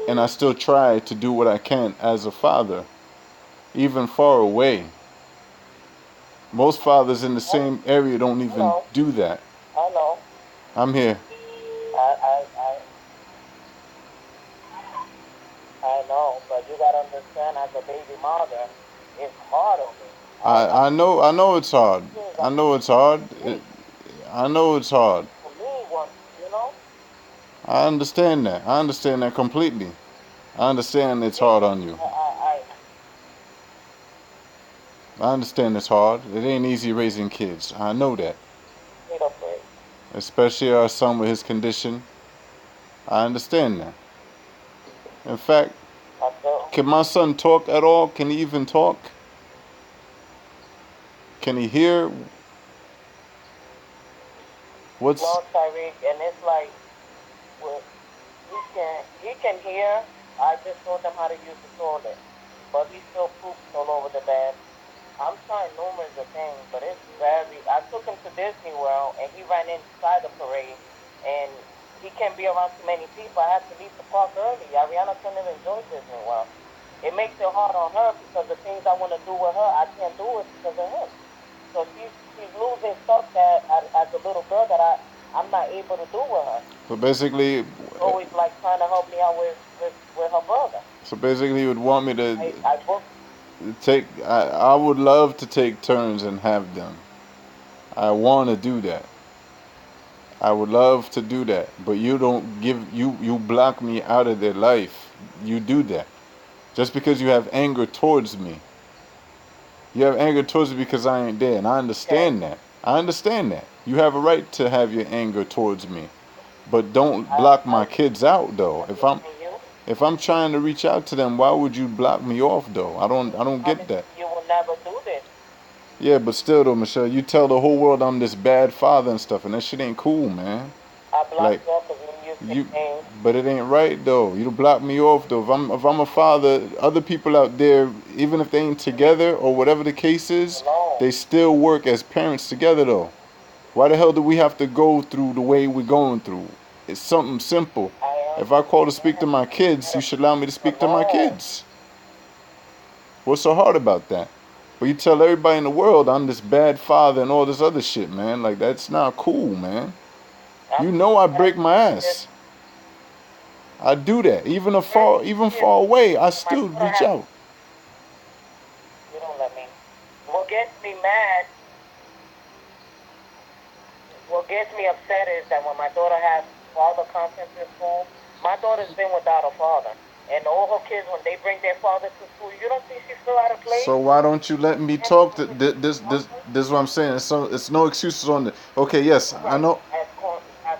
and I still try to do what I can as a father, even far away. Most fathers in the same area don't even No, do that. I know. I'm here. I, I, I, I know, but you gotta understand, as a baby mother, it's hard on me. I know it's hard. Things I I know it's hard. hate I know it's hard. for me once, I understand that. I understand that completely. I understand it's hard on you. I I understand it's hard. It ain't easy raising kids. I know that. need a break. Especially our son with his condition. I understand that. In fact, I feel, can my son talk at all? Can he even talk? Can he hear? What's Tyreek, and it's like, well, he can hear. I just taught him how to use the toilet, but he still poops all over the bed. I'm trying numerous of things, but it's very. I took him to Disney World, and he ran inside the parade, and he can't be around too many people. I had to leave the park early. Ariana couldn't enjoy Disney World. It makes it hard on her because the things I want to do with her, I can't do it because of him. So she's losing stuff that as a little girl that I'm not able to do with her. so basically? Always like trying to help me out with her brother. So basically, you would want me to I booked. take. I would love to take turns and have them. I want to do that. I would love to do that, but you don't give you block me out of their life. You do that just because you have anger towards me. You have anger towards me because I ain't there, and I Okay. understand that. I understand that. You have a right to have your anger towards me, but don't I block I my kids out though. understand you. If I'm trying to reach out to them, why would you block me off though? I don't get that. You will never do this. Yeah, but still though, Michelle, you tell the whole world I'm this bad father and stuff, and that shit ain't cool, man. I Like blocked you off because you use fake you, names. but it ain't right though. You block me off though. If I'm a father, other people out there, even if they ain't together or whatever the case is, Alone. they still work as parents together though. Why the hell do we have to go through the way we're going through? It's something simple. I If I call to speak to understand. my kids, you should allow me to speak to my Alone. kids. What's so hard about that? But you tell everybody in the world I'm this bad father and all this other shit, man. Like that's not cool, man. I'm You know I break my just ass. I do that. very Even serious. far away, I My still daughter reach has. out. You don't let me. What gets me mad, what gets me upset is that when my daughter has father conference in school, my daughter's been without a father. And all her kids, when they bring their father to school, you don't think she's still out of place? So why don't you let me And talk? To this is what I'm saying. It's no excuses on it. Okay, yes, I right, know. as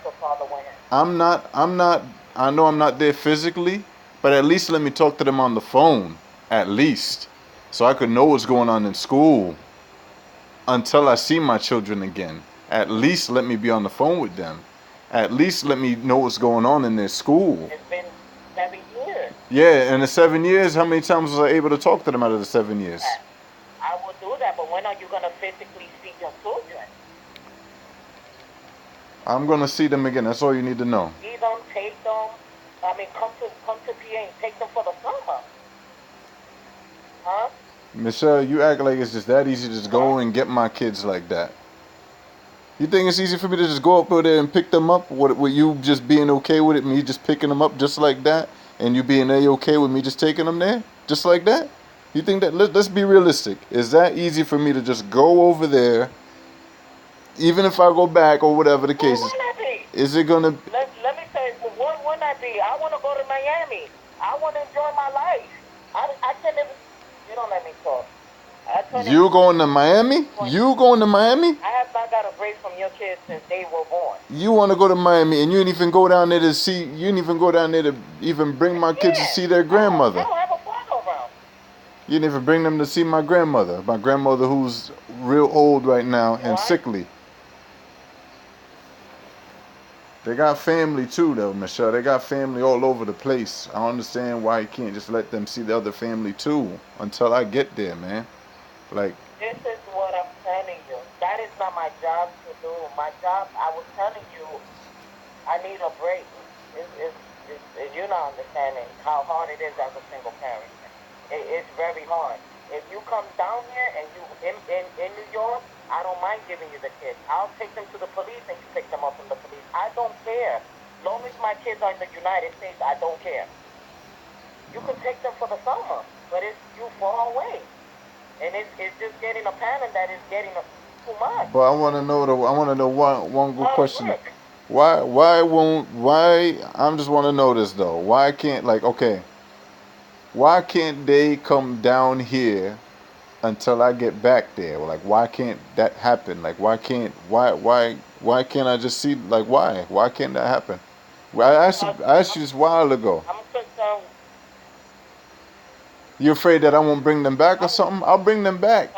her father went in. I'm not. I know I'm not there physically, but at least let me talk to them on the phone. At least, so I could know what's going on in school until I see my children again. At least let me be on the phone with them. At least let me know what's going on in their school. It's been 7 years. Yeah, in the 7 years, how many times was I able to talk to them out of the 7 years? That I would do that, but when are you gonna physically see your children? I'm gonna see them again. That's all you need to know. See them, take them. I mean, come to PA and take them for the summer, huh? Michelle, you act like it's just that easy to just Huh? go and get my kids like that. You think it's easy for me to just go up there and pick them up? With you just being okay with it, me just picking them up just like that, and you being okay with me just taking them there, just like that? You think that? Let's be realistic. Is that easy for me to just go over there, even if I go back or whatever the Well, case is? why not be? Is it gonna? Let me say, what would not be? I want to go to Miami. I want to enjoy my life. I can't even. You don't let me talk. I turn it. You going to Miami? You going to Miami? I have not got a break from your kids since they were born. You want to go to Miami and you didn't even go down there to see. You didn't even go down there to even bring my kids to Again, see their I grandmother. don't have a father around. You didn't even bring them to see my grandmother. My grandmother who's real old right now and Why? sickly. They got family too, though, Michelle. They got family all over the place. I don't understand why you can't just let them see the other family too until I get there, man. Like, This is what I'm telling you. That is not my job to do. My job, I was telling you, I need a break. It's You're not understanding how hard it is as a single parent. It's very hard. If you come down here and you in New York, I don't mind giving you the kids. I'll take them to the police and you pick them up from the police. I don't care. Long as my kids are in the United States, I don't care. You can take them for the summer, but it's you far away. And it's just getting a pattern that is getting too much. But I want to know one good Hard question. work. Why I just want to know this though. Why can't like okay? Why can't they come down here until I get back there? Like why can't that happen? Like why can't I just see like why? Why can't that happen? Well, I asked you this a while ago. I'm concerned. You afraid that I won't bring them back or something? I'll bring them back.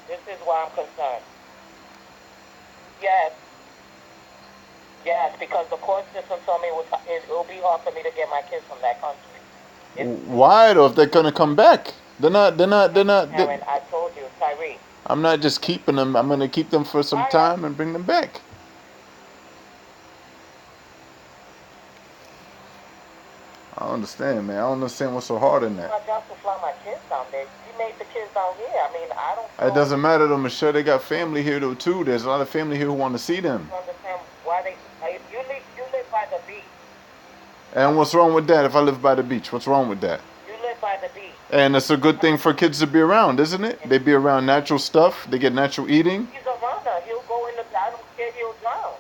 This is why I'm concerned. Yes. Yes, because the court system told me it will be hard for me to get my kids from that country. Why though? If they're gonna come back, they're not. Aaron, I told you, Tyree. I'm not just keeping them. I'm gonna keep them for some time and bring them back. I don't understand, man. I don't understand what's so hard in that. My job to fly my kids down there. You made the kids down here. I mean, I don't. It doesn't matter though, Michelle. They got family here though too. There's a lot of family here who want to see them. I don't understand why they. You live by the beach. And what's wrong with that? If I live by the beach, what's wrong with that? You live by the beach. And it's a good thing for kids to be around, isn't it? They be around natural stuff. They get natural eating. He's a runner. He'll go in the. I don't care. He'll drown.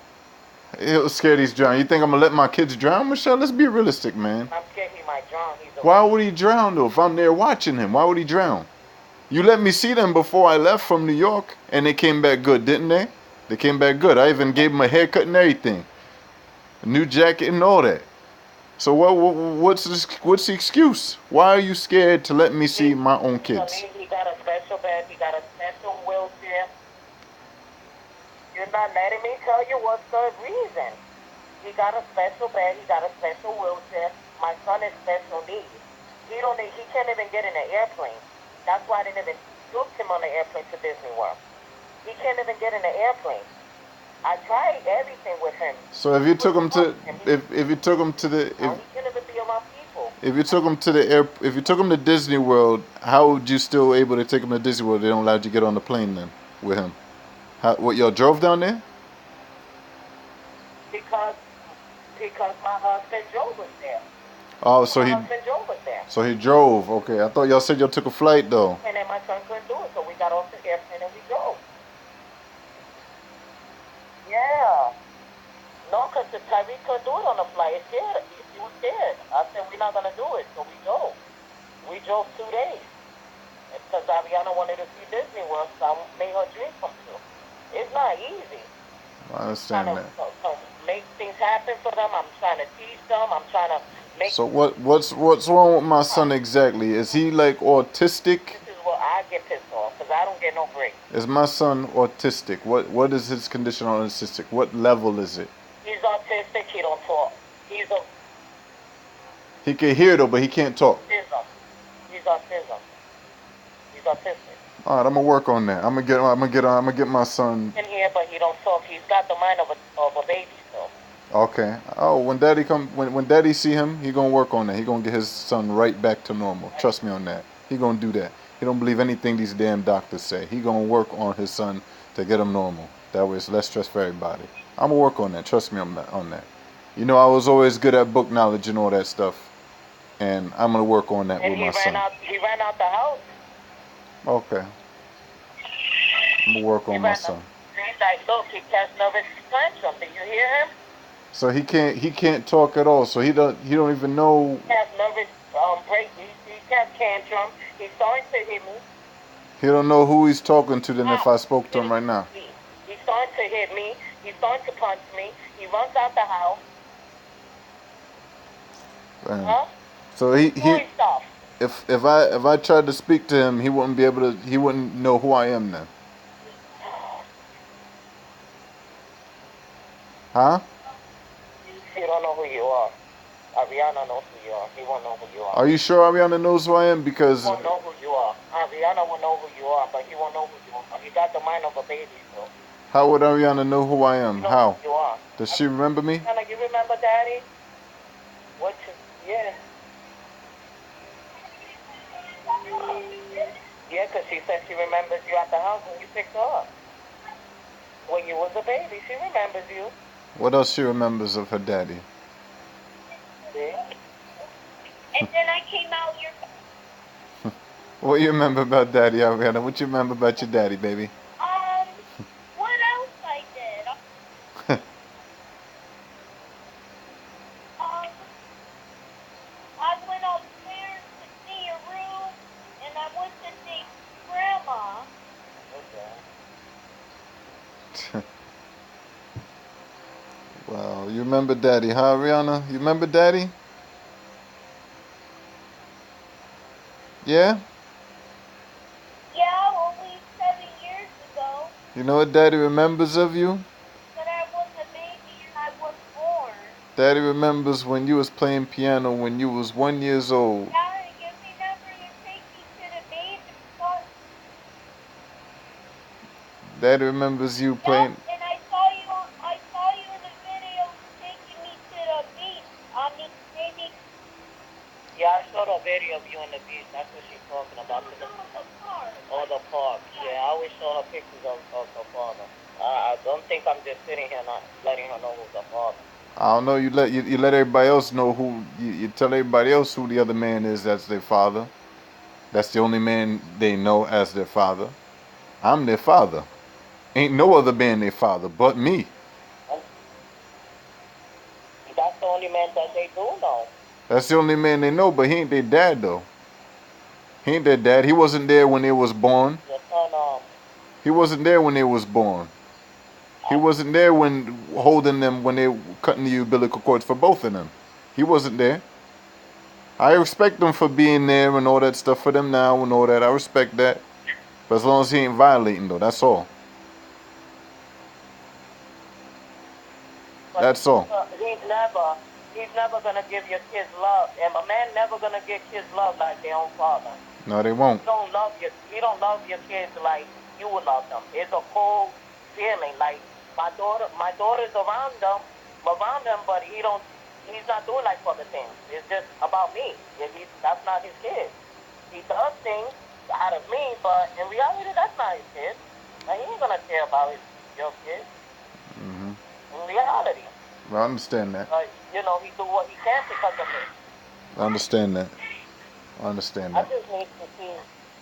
He'll scare these drown. You think I'm gonna let my kids drown, Michelle? Let's be realistic, man. I'm scared he might drown. Why would he drown though? If I'm there watching him, why would he drown? You let me see them before I left from New York, and they came back good, didn't they? They came back good. I even gave them a haircut and everything, a new jacket and all that. So what's the excuse? Why are you scared to let me see my own kids? He got a special bed. He got a special wheelchair. You're not letting me tell you what's the reason. He got a special bed. He got a special wheelchair. My son is special needs. He can't even get in an airplane. That's why I didn't even took him on the airplane to Disney World. He can't even get in an airplane. I tried everything with him. So if you took him to if you took him to the he can't even be around people. if you took him to if you took him to Disney World, how would you still able to take him to Disney World? They don't allow you to get on the plane then with him. What y'all drove down there? Because my husband Joe was there. Oh, so my husband Joe was there. So he drove. Okay, I thought y'all said y'all took a flight though. And then my son couldn't do it, so we got off the airplane and we drove. Yeah. No, because Tyree couldn't do it on the flight. He was scared. I said, we're not going to do it, so we drove. We drove 2 days. Because Ariana wanted to see Disney World, so I made her dream come true. It's not easy. I understand that. So make things happen for them. I'm trying to teach them. I'm trying to make. So what's wrong with my son exactly? Is he like autistic? This is where I get pissed off because I don't get no break. Is my son autistic? What is his condition on autistic? What level is it? He's autistic. He don't talk. He can hear though, but he can't talk. He's autism. He's autistic. All right, I'm gonna work on that. I'm gonna get my son. In here, but he don't talk. He's got the mind of a baby still. Okay. Oh, when daddy see him, he gonna work on that. He gonna get his son right back to normal. Trust me on that. He gonna do that. He don't believe anything these damn doctors say. He gonna work on his son to get him normal. That way it's less stress for everybody. I'm gonna work on that. Trust me on that. You know, I was always good at book knowledge and all that stuff, and I'm gonna work on that with my son. He ran out the house. Okay. I'm gonna work on my son. He's like, look, he has nervous tantrum. Did you hear him? So he can't talk at all. So he don't even know. He has nervous break. He has tantrum. He's starting to hit me. He don't know who he's talking to then if I spoke to him right now. He's starting to hit me. He's starting to punch me. He runs out the house. Damn. Huh? So if I tried to speak to him, he wouldn't know who I am then. Huh? You don't know who you are. Ariana knows who you are. He won't know who you are. Are you sure Ariana knows who I am? Because he won't know who you are. Ariana will know who you are, but he won't know who you are. He got the mind of a baby still. How would Ariana know who I am? You know How? who you are. Does she remember me? Ariana, you remember Daddy? What? Yeah. Yeah, 'cause she said she remembers you at the house when you picked her up. When you was a baby, she remembers you. What else she remembers of her daddy? See? And then I came out here. What you remember about daddy, Ariana? What you remember about your daddy, baby? What else I did? I went upstairs to see your room, and I went to see Grandma. Okay. Wow, you remember daddy, huh, Ariana? You remember daddy? Yeah? Yeah, only 7 years ago. You know what daddy remembers of you? But I was a baby and I was born. Daddy remembers when you was playing piano when you was 1 year old. Yeah, you remember you take me to the baby park. Daddy remembers you playing. Yeah, and I saw you in the video taking me to the beach. I mean, maybe. Yeah, I saw the video of you on the beach. That's what she's talking about. The park. Oh, the park. Yeah, I always show her pictures of her father. I don't think I'm just sitting here not letting her know who's the father. I don't know. You let everybody else know who. You tell everybody else who the other man is. That's their father. That's the only man they know as their father. I'm their father. Ain't no other man their father but me. That's the only man that they do know. That's the only man they know, but he ain't their dad though. He ain't their dad. He wasn't there when they was born. Your son, He wasn't there when they was born. He wasn't there when holding them when they cutting the umbilical cords for both of them. He wasn't there. I respect them for being there and all that stuff for them now and all that. I respect that. But as long as he ain't violating though, that's all. but That's all. He's never gonna give your kids love, and a man never gonna give kids love like their own father. No, they won't. You don't love your kids like you would love them. It's a cold feeling. Like my daughter's around them, but he's not doing like other things. It's just about me. That's not his kid. He does things out of me, but in reality, that's not his kid. Like, he ain't gonna care about your kid. In reality. I understand that. He do what he can because of me. I understand that. I understand I that. just need to see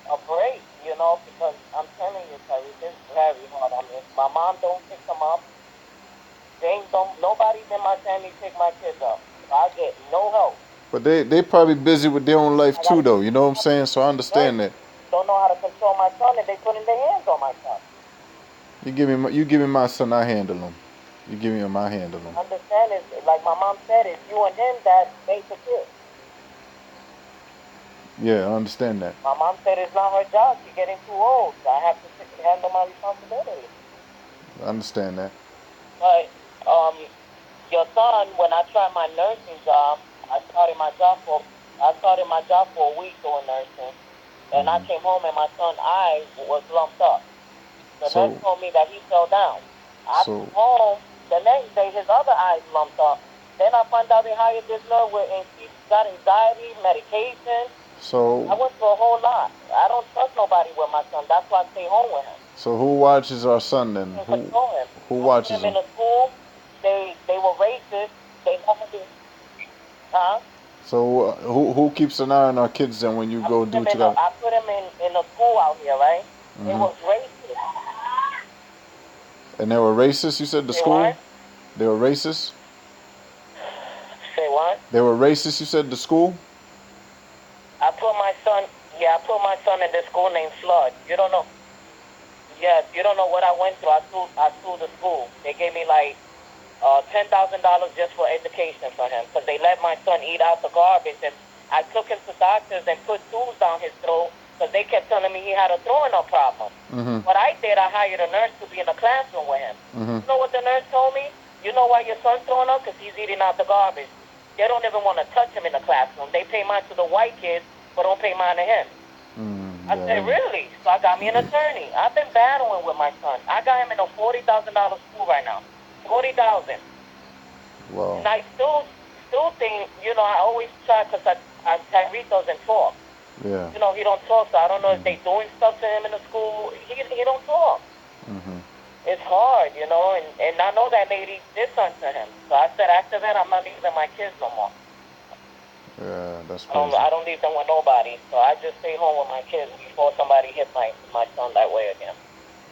a break, because I'm telling you, Terry, this is very hard. I mean, my mom don't pick them up. Nobody in my family pick my kids up. I get no help. But they probably busy with their own life too, though. You know what I'm saying? So I understand that. Don't know how to control my son, and they putting their hands on my son. You give me my son, I handle him. You give me him, I handle him. Understand it? Like my mom said, it's you and him that make the kid. Yeah, I understand that. My mom said it's not her job. She's getting too old. I have to handle my responsibility. I understand that. But your son, when I tried my nursing job, I started my job for a week doing nursing, and I came home and my son's eye was lumped up. The nurse told me that he fell down. I came home the next day, his other eye's lumped up. Then I found out they hired this nurse and he got anxiety, medication. So I went through a whole lot. I don't trust nobody with my son. That's why I stay home with him. So who watches our son then? Who watches him? In the school, they were racist. They never did. Huh? So who keeps an eye on our kids then when you go do together? I put him in a school out here, right? Mm-hmm. It was racist. And they were racist, you said, the school? What? They were racist? Say what? They were racist, you said, the school? I put my son in this school named Flood. You don't know. Yeah, you don't know what I went through. I sued the school. They gave me like $10,000 just for education for him because they let my son eat out the garbage, and I took him to doctors and put tools down his throat because they kept telling me he had a throwing up problem. Mm-hmm. What I did, I hired a nurse to be in the classroom with him. Mm-hmm. You know what the nurse told me? You know why your son's throwing up? Because he's eating out the garbage. They don't even want to touch him in the classroom. They pay mine to the white kids, but don't pay mine to him. Mm-hmm. I said, really? So I got me an attorney. I've been battling with my son. I got him in a $40,000 school right now. 40,000. Wow. And I still think, I always try because Tyreek doesn't talk. Yeah. He don't talk, so I don't know if they doing stuff to him in the school. He don't talk. Mm-hmm. It's hard, and I know that lady did something to him. So I said, after that, I'm not leaving my kids no more. Yeah, that's crazy. I don't leave them with nobody. So I just stay home with my kids before somebody hit my son that way again.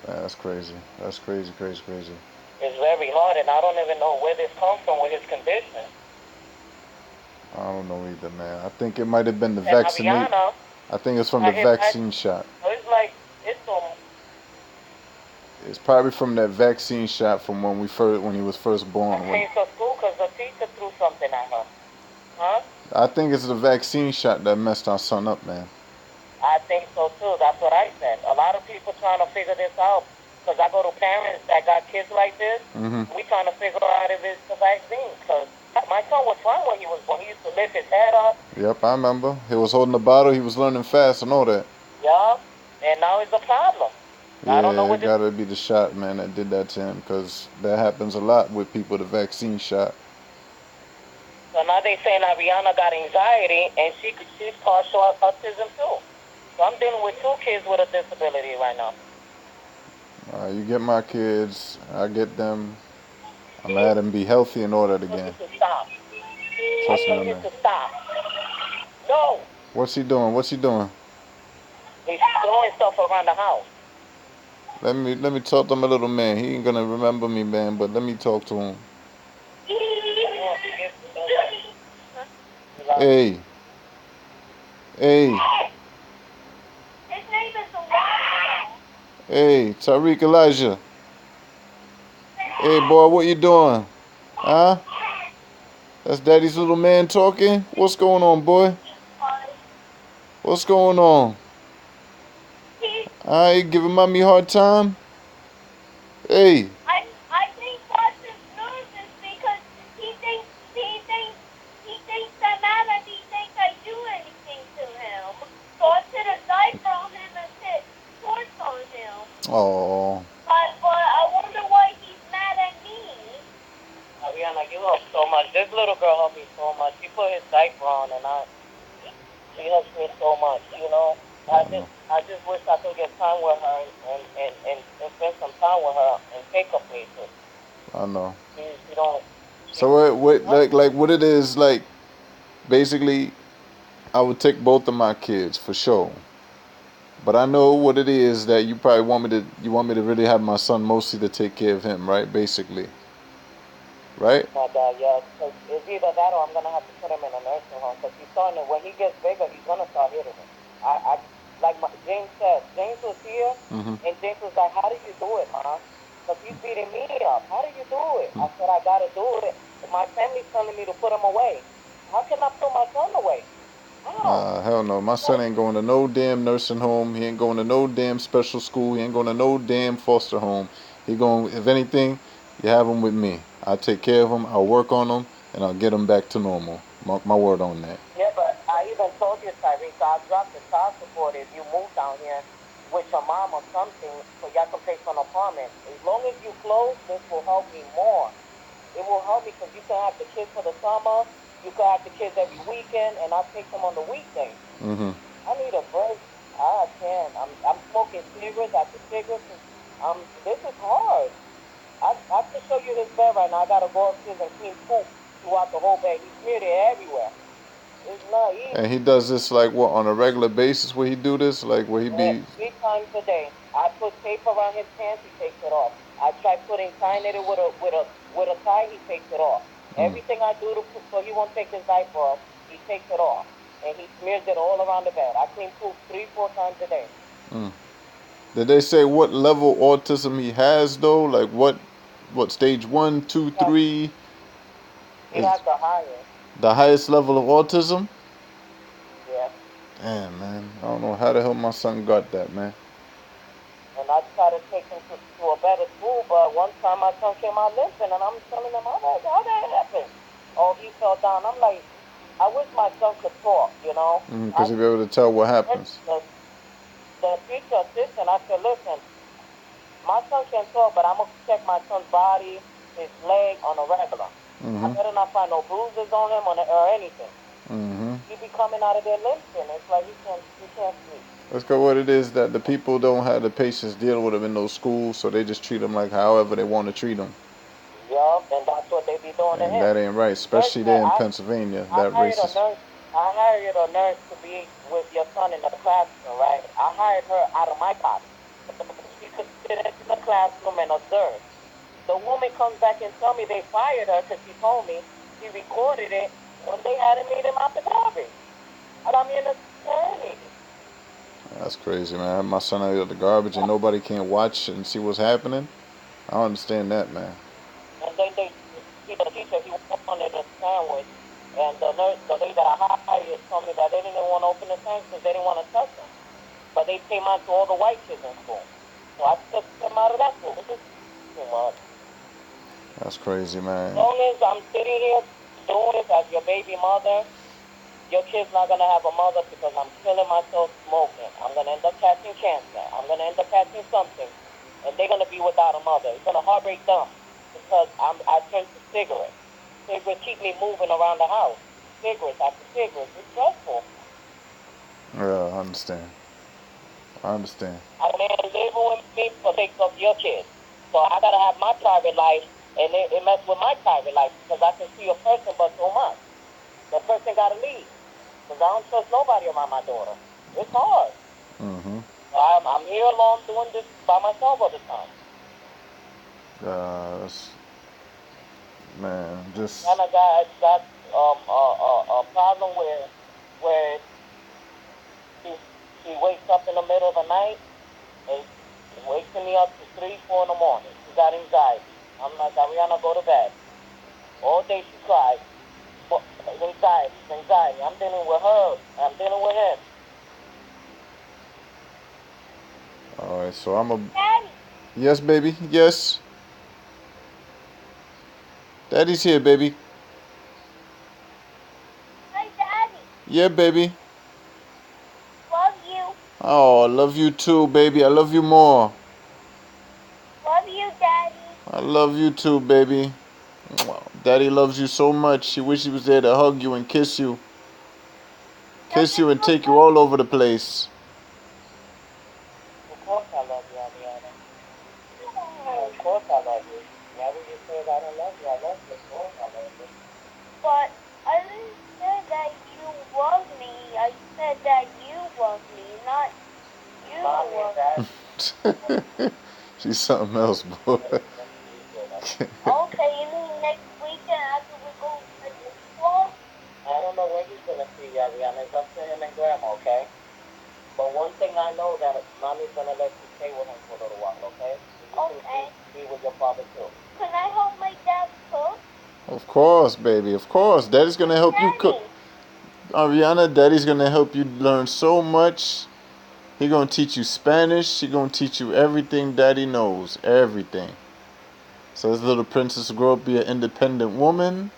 Yeah, that's crazy. That's crazy. It's very hard, and I don't even know where this comes from with his condition. I don't know either, man. I think it might have been the vaccine. I think it's from the vaccine shot. It's like it's probably from that vaccine shot from when he was first born. I came to school because the teacher threw something at her. Huh? I think it's the vaccine shot that messed our son up, man. I think so too. That's what I said. A lot of people trying to figure this out because I go to parents that got kids like this. Mm-hmm. We trying to figure out if it's the vaccine because my son was fine when he was born. He used to lift his head up. Yep, I remember. He was holding the bottle. He was learning fast. I know that. Yeah, and now it's a problem. Yeah, I don't know what it gotta be the shot, man, that did that to him because that happens a lot with people, the vaccine shot. So now they saying that Rihanna got anxiety and she's partial autism too. So I'm dealing with 2 kids with a disability right now. You get my kids, I get them. I'm gonna have them be healthy and all that again. Stop. Trust me on that. To stop. No. What's he doing? He's throwing stuff around the house. Let me talk to my little man. He ain't gonna remember me, man, but let me talk to him. Hey. Hey. His name is Elijah. Hey, Tariq Elijah. Hey, boy, what you doing? Huh? That's Daddy's little man talking? What's going on, boy? What's going on? You giving mommy a hard time? Hey. I think Watson loses because he thinks that Melody thinks I do anything to him. So I put a diaper on him and put shorts on him. Oh. But I wonder why he's mad at me. Ariana, you help so much. This little girl helped me so much. She put his diaper on and she helps me so much, I just wish I could get time with her and spend some time with her and take her places. I know. You don't. So what it is, like, basically, I would take both of my kids for sure. But I know what it is that you probably want me to really have my son mostly to take care of him, right? Basically. Right? Yeah, because it's either that or I'm gonna have to put him in a nursing home because he's starting to, when he gets bigger, he's gonna start hitting me. Like James said, James was here, and James was like, "How do you do it, Mom? Because he's beating me up. How do you do it?" I said, "I gotta do it. My family's telling me to put him away. How can I put my son away? Hell no. My son ain't going to no damn nursing home. He ain't going to no damn special school. He ain't going to no damn foster home. He going, if anything, you have him with me. I'll take care of him. I'll work on him, and I'll get him back to normal. Mark my word on that. Yeah, but I even told you, Tyreek, I'll drop the child support if you move down here with your mom or something so y'all can pay for an apartment. As long as you close, this will help me more. It will help me because you can have the kids for the summer. You can have the kids every weekend, and I'll take them on the weekdays. I need a break. I can't. I'm smoking cigarettes after cigarettes. This is hard. I can show you his bed right now. I gotta go upstairs and clean poop throughout the whole bed. He smeared it everywhere. It's not easy. And he does this like what, on a regular basis? Where he do this, like where he be 3 times a day. I put tape around his pants. He takes it off. I try tying it with a tie. He takes it off. Everything I do so he won't take his diaper off, he takes it off, and he smears it all around the bed. I clean poop 3-4 times a day. Did they say what level autism he has though? Like what stage 1, 2, 3? He has the highest. The highest level of autism? Yeah. Damn, man. I don't know how the hell my son got that, man. And I try to take him to a better school, but one time my son came out limping, and I'm telling him, how that happened? Oh, he fell down. I'm like, I wish my son could talk, Because he'd be able to tell what happens. the teacher assistant, I said, listen, my son can talk, but I'm going to check my son's body, his leg on a regular. I better not find no bruises on him or anything. He be coming out of there limping. It's like he can't sleep. Let's go. What it is that the people don't have the patience dealing with them in those schools, so they just treat them like however they want to treat them. Yup, and that's what they be doing to And him. that ain't right, especially there in Pennsylvania. That racist. I hired a nurse to be with your son in the classroom, right? I hired her out of my pocket. She could sit in the classroom and observe. The woman comes back and tells me they fired her because she told me she recorded it when they had to meet him out the garbage. And I'm in the attorney. That's crazy, man. I have my son out of the garbage and nobody can watch and see what's happening. I don't understand that, man. And then the teacher, he wanted a sandwich. And the lady that I hired told me that they didn't want to open the sandwich because they didn't want to touch them. But they came out to all the white kids in school. So I took them out of that school. This is too much. That's crazy, man. As long as I'm sitting here doing this as your baby mother, your kid's not going to have a mother because I'm killing myself smoking. I'm going to end up catching cancer. I'm going to end up catching something. And they're going to be without a mother. It's going to heartbreak them because I turned to cigarettes. Cigarettes keep me moving around the house. Cigarettes after cigarettes. It's stressful. Yeah, I understand. I understand. I mean, living with me for the sake of your kids. So I got to have my private life, and it messes with my private life because I can see a person but so much. The person got to leave because I don't trust nobody around my daughter. It's hard. I'm here alone doing this by myself all the time. Man, just. And I got a problem where she wakes up in the middle of the night and wakes me up to 3, 4 in the morning. She got anxiety. I'm like, Ariana, go to bed. All day she cries. Anxiety. I'm dealing with her. I'm dealing with him. All right, so I'm a. Daddy. Yes, baby. Yes. Daddy's here, baby. Hi, Daddy. Yeah, baby. Love you. Oh, I love you too, baby. I love you more. Love you, Daddy. I love you too, baby. Daddy loves you so much. He wish he was there to hug you and kiss you. Kiss you and take you all over the place. Of course I love you, Ariana. Of course I love you. Whenever you say I don't love you, I love you. Of course I love you. But I didn't say that you love me. I said that you love me, not you love me. She's something else, boy. Okay, you mean next weekend after we go to the school? I don't know when he's going to see you, Ariana. It's up to him and Grandma, okay? But one thing I know that Mommy's going to let you stay with him for a little while, okay? Okay. Be with your father, too. Can I help my dad cook? Of course, baby. Of course. Daddy's going to help you cook. Ariana, Daddy's going to help you learn so much. He going to teach you Spanish. He going to teach you everything Daddy knows. Everything. So this little princess will grow up, be an independent woman,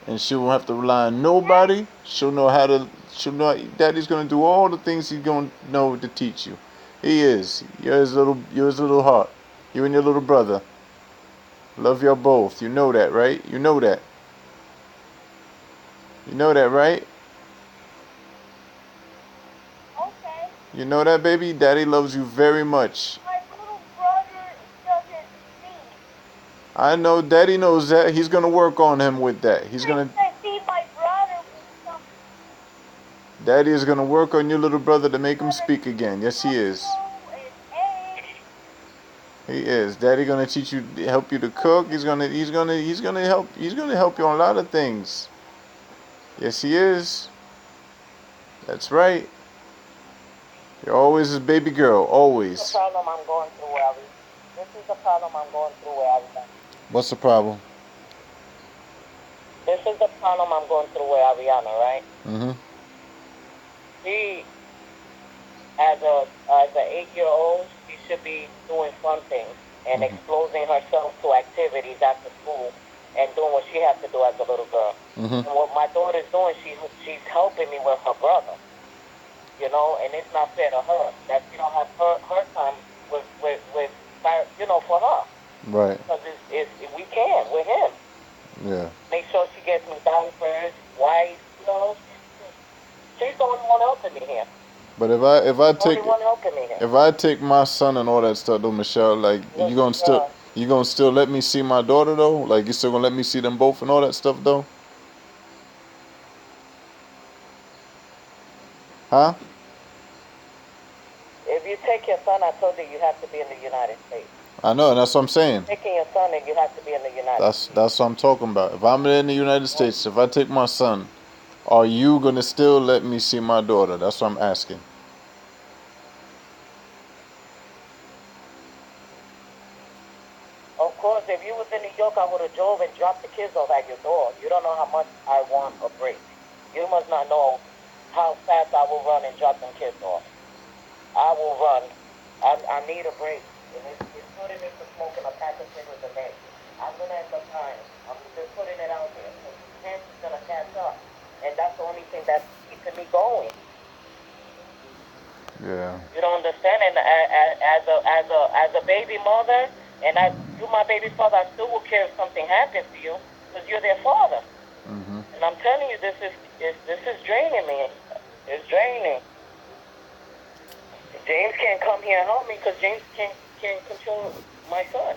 and she won't have to rely on nobody. She'll know Daddy's gonna do all the things he's gonna know to teach you. He is. You're his little heart. You and your little brother. Love y'all both. You know that, right? You know that. You know that, right? Okay. You know that, baby? Daddy loves you very much. My little brother doesn't see. I know Daddy knows that. He's gonna work on him with that. He's gonna. See my brother with some. Daddy is gonna work on your little brother to make him speak again. Yes, he is. He is. Daddy gonna teach you, help you to cook. He's gonna help you on a lot of things. Yes, he is. That's right. You're always his baby girl. Always. This is the problem I'm going through, Abby. This is the problem I'm going through, Abby. What's the problem? This is the problem I'm going through with Ariana, right? She, as a 8-year-old, she should be doing fun things and exposing herself to activities after school and doing what she has to do as a little girl. And what my daughter's doing, she's helping me with her brother. you know, and it's not fair to her that she don't have her time with you know, for her. Right. Because we can with him. Yeah. Make sure she gets me diapers, wipes, you know. She's the only one helping me here. But if I Only take one helping me here. if I take my son and all that stuff though, Michelle, like Yes, you gonna still let me see my daughter though? Like you still gonna let me see them both and all that stuff though? Huh? If you take your son, I told you have to be in the United States. I know, and that's what I'm saying. Taking your son, and you have to be in the United States. That's what I'm talking about. If I'm in the United States, if I take my son, are you gonna still let me see my daughter? That's what I'm asking. Of course, if you was in New York, I would have drove and dropped the kids off at your door. You don't know how much I want a break. You must not know how fast I will run and drop them kids off. I will run. I need a break. And it's good in me for smoking a pack of cigarettes a day. I'm going to end up dying. I'm just putting it out there. So cancer's going to catch up. And that's the only thing that's keeping me going. Yeah. You don't understand? And as a baby mother, and as you my baby father, I still will care if something happens to you because you're their father. Mm-hmm. And I'm telling you, this is draining me. It's draining. James can't come here and help me because James can't control my son.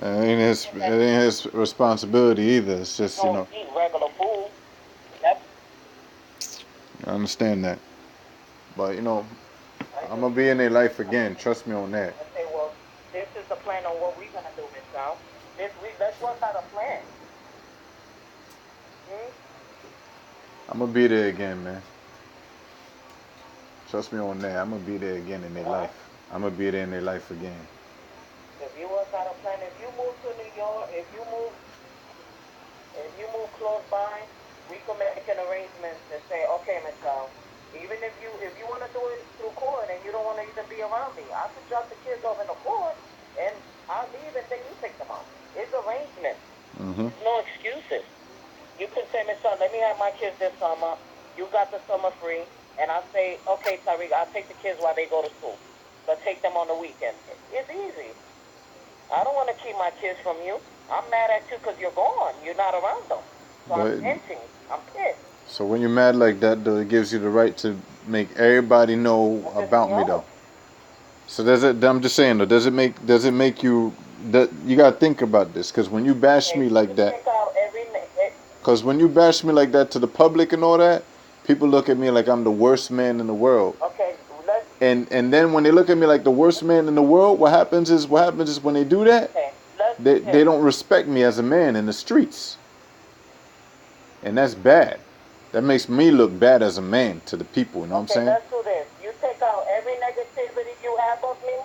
It ain't his responsibility either. It's just Don't eat regular food. I understand that, but I'm gonna be in their life again. Trust me on that. I say, well, this is the plan on what we're gonna do, Miss Brown. Let's work out a plan. I'm gonna be there again, man. Trust me on that. I'm gonna be there again in their life. I'm gonna be there in their life again. If you work out a plan, if you move to New York, if you move close by, we can make an arrangement to say, okay, Miss Brown, even if you want to do it through court and you don't want to even be around me, I could drop the kids off in the court and I'll leave and then you pick them up. It's arrangement. Mm-hmm. There's no excuses. You can say, Miss Brown, let me have my kids this summer. You got the summer free. And I'll say, okay, Tariq, I'll take the kids while they go to school. But take them on the weekend. It's easy. I don't want to keep my kids from you. I'm mad at you because you're gone. You're not around them. So I'm venting. I'm pissed. So when you're mad like that, though, it gives you the right to make everybody know about me, though. So I'm just saying, though, does it make you that you gotta think about this? Because when you bash me like that, because when you bash me like that to the public and all that, people look at me like I'm the worst man in the world. Okay. And then when they look at me like the worst man in the world, what happens is when they do that, they don't respect me as a man in the streets. And that's bad. That makes me look bad as a man to the people, you know what I'm saying? Let's do this. You take out every negativity you have of me.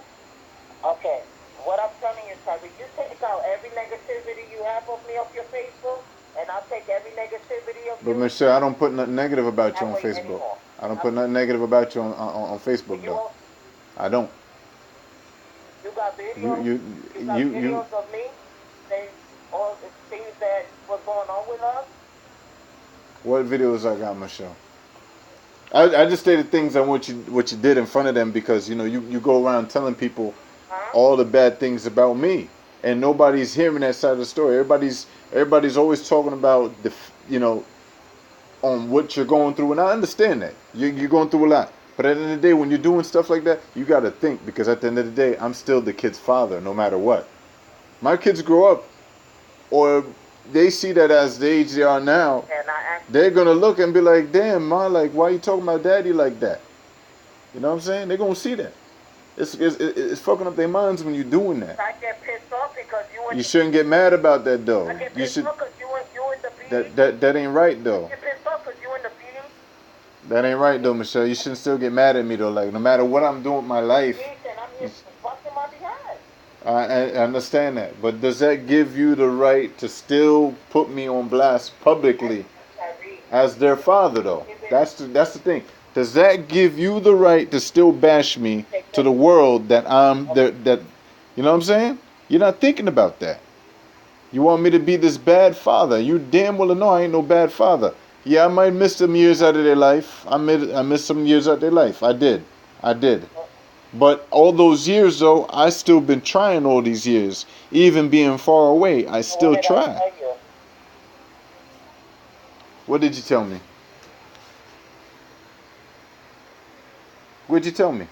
Okay. What I'm telling you, Tariq, you take out every negativity you have of me off your Facebook, and I'll take every negativity of you. But Michelle, I don't put nothing negative about you on Facebook. I don't put nothing negative about you on Facebook, though. I don't. You got videos. You got videos of me saying all the things that was going on with us. What videos I got, Michelle? I just stated things on what you did in front of them because you go around telling people all the bad things about me, and nobody's hearing that side of the story. Everybody's always talking about on what you're going through, and I understand that you're going through a lot. But at the end of the day, when you're doing stuff like that, you got to think, because at the end of the day, I'm still the kid's father, no matter what. My kids grow up, or they see that as the age they are now, they're going to look and be like, damn, Ma, like, why you talking about daddy like that? You know what I'm saying? They're going to see that. It's fucking up their minds when you're doing that. I get pissed off because you shouldn't get mad about that, though. I get pissed off because you in the beat. That ain't right, though. I get pissed off because you in the beating. That ain't right, though, Michelle. You shouldn't still get mad at me, though. Like, no matter what I'm doing with my life. I understand that. But does that give you the right to still put me on blast publicly as their father, though? That's the thing. Does that give you the right to still bash me to the world that you know what I'm saying? You're not thinking about that. You want me to be this bad father. You damn well know I ain't no bad father. Yeah, I might miss some years out of their life. I missed some years out of their life. I did. But all those years, though, I still been trying all these years. Even being far away, I still What did I try. tell you? What did you tell me? What'd you tell me?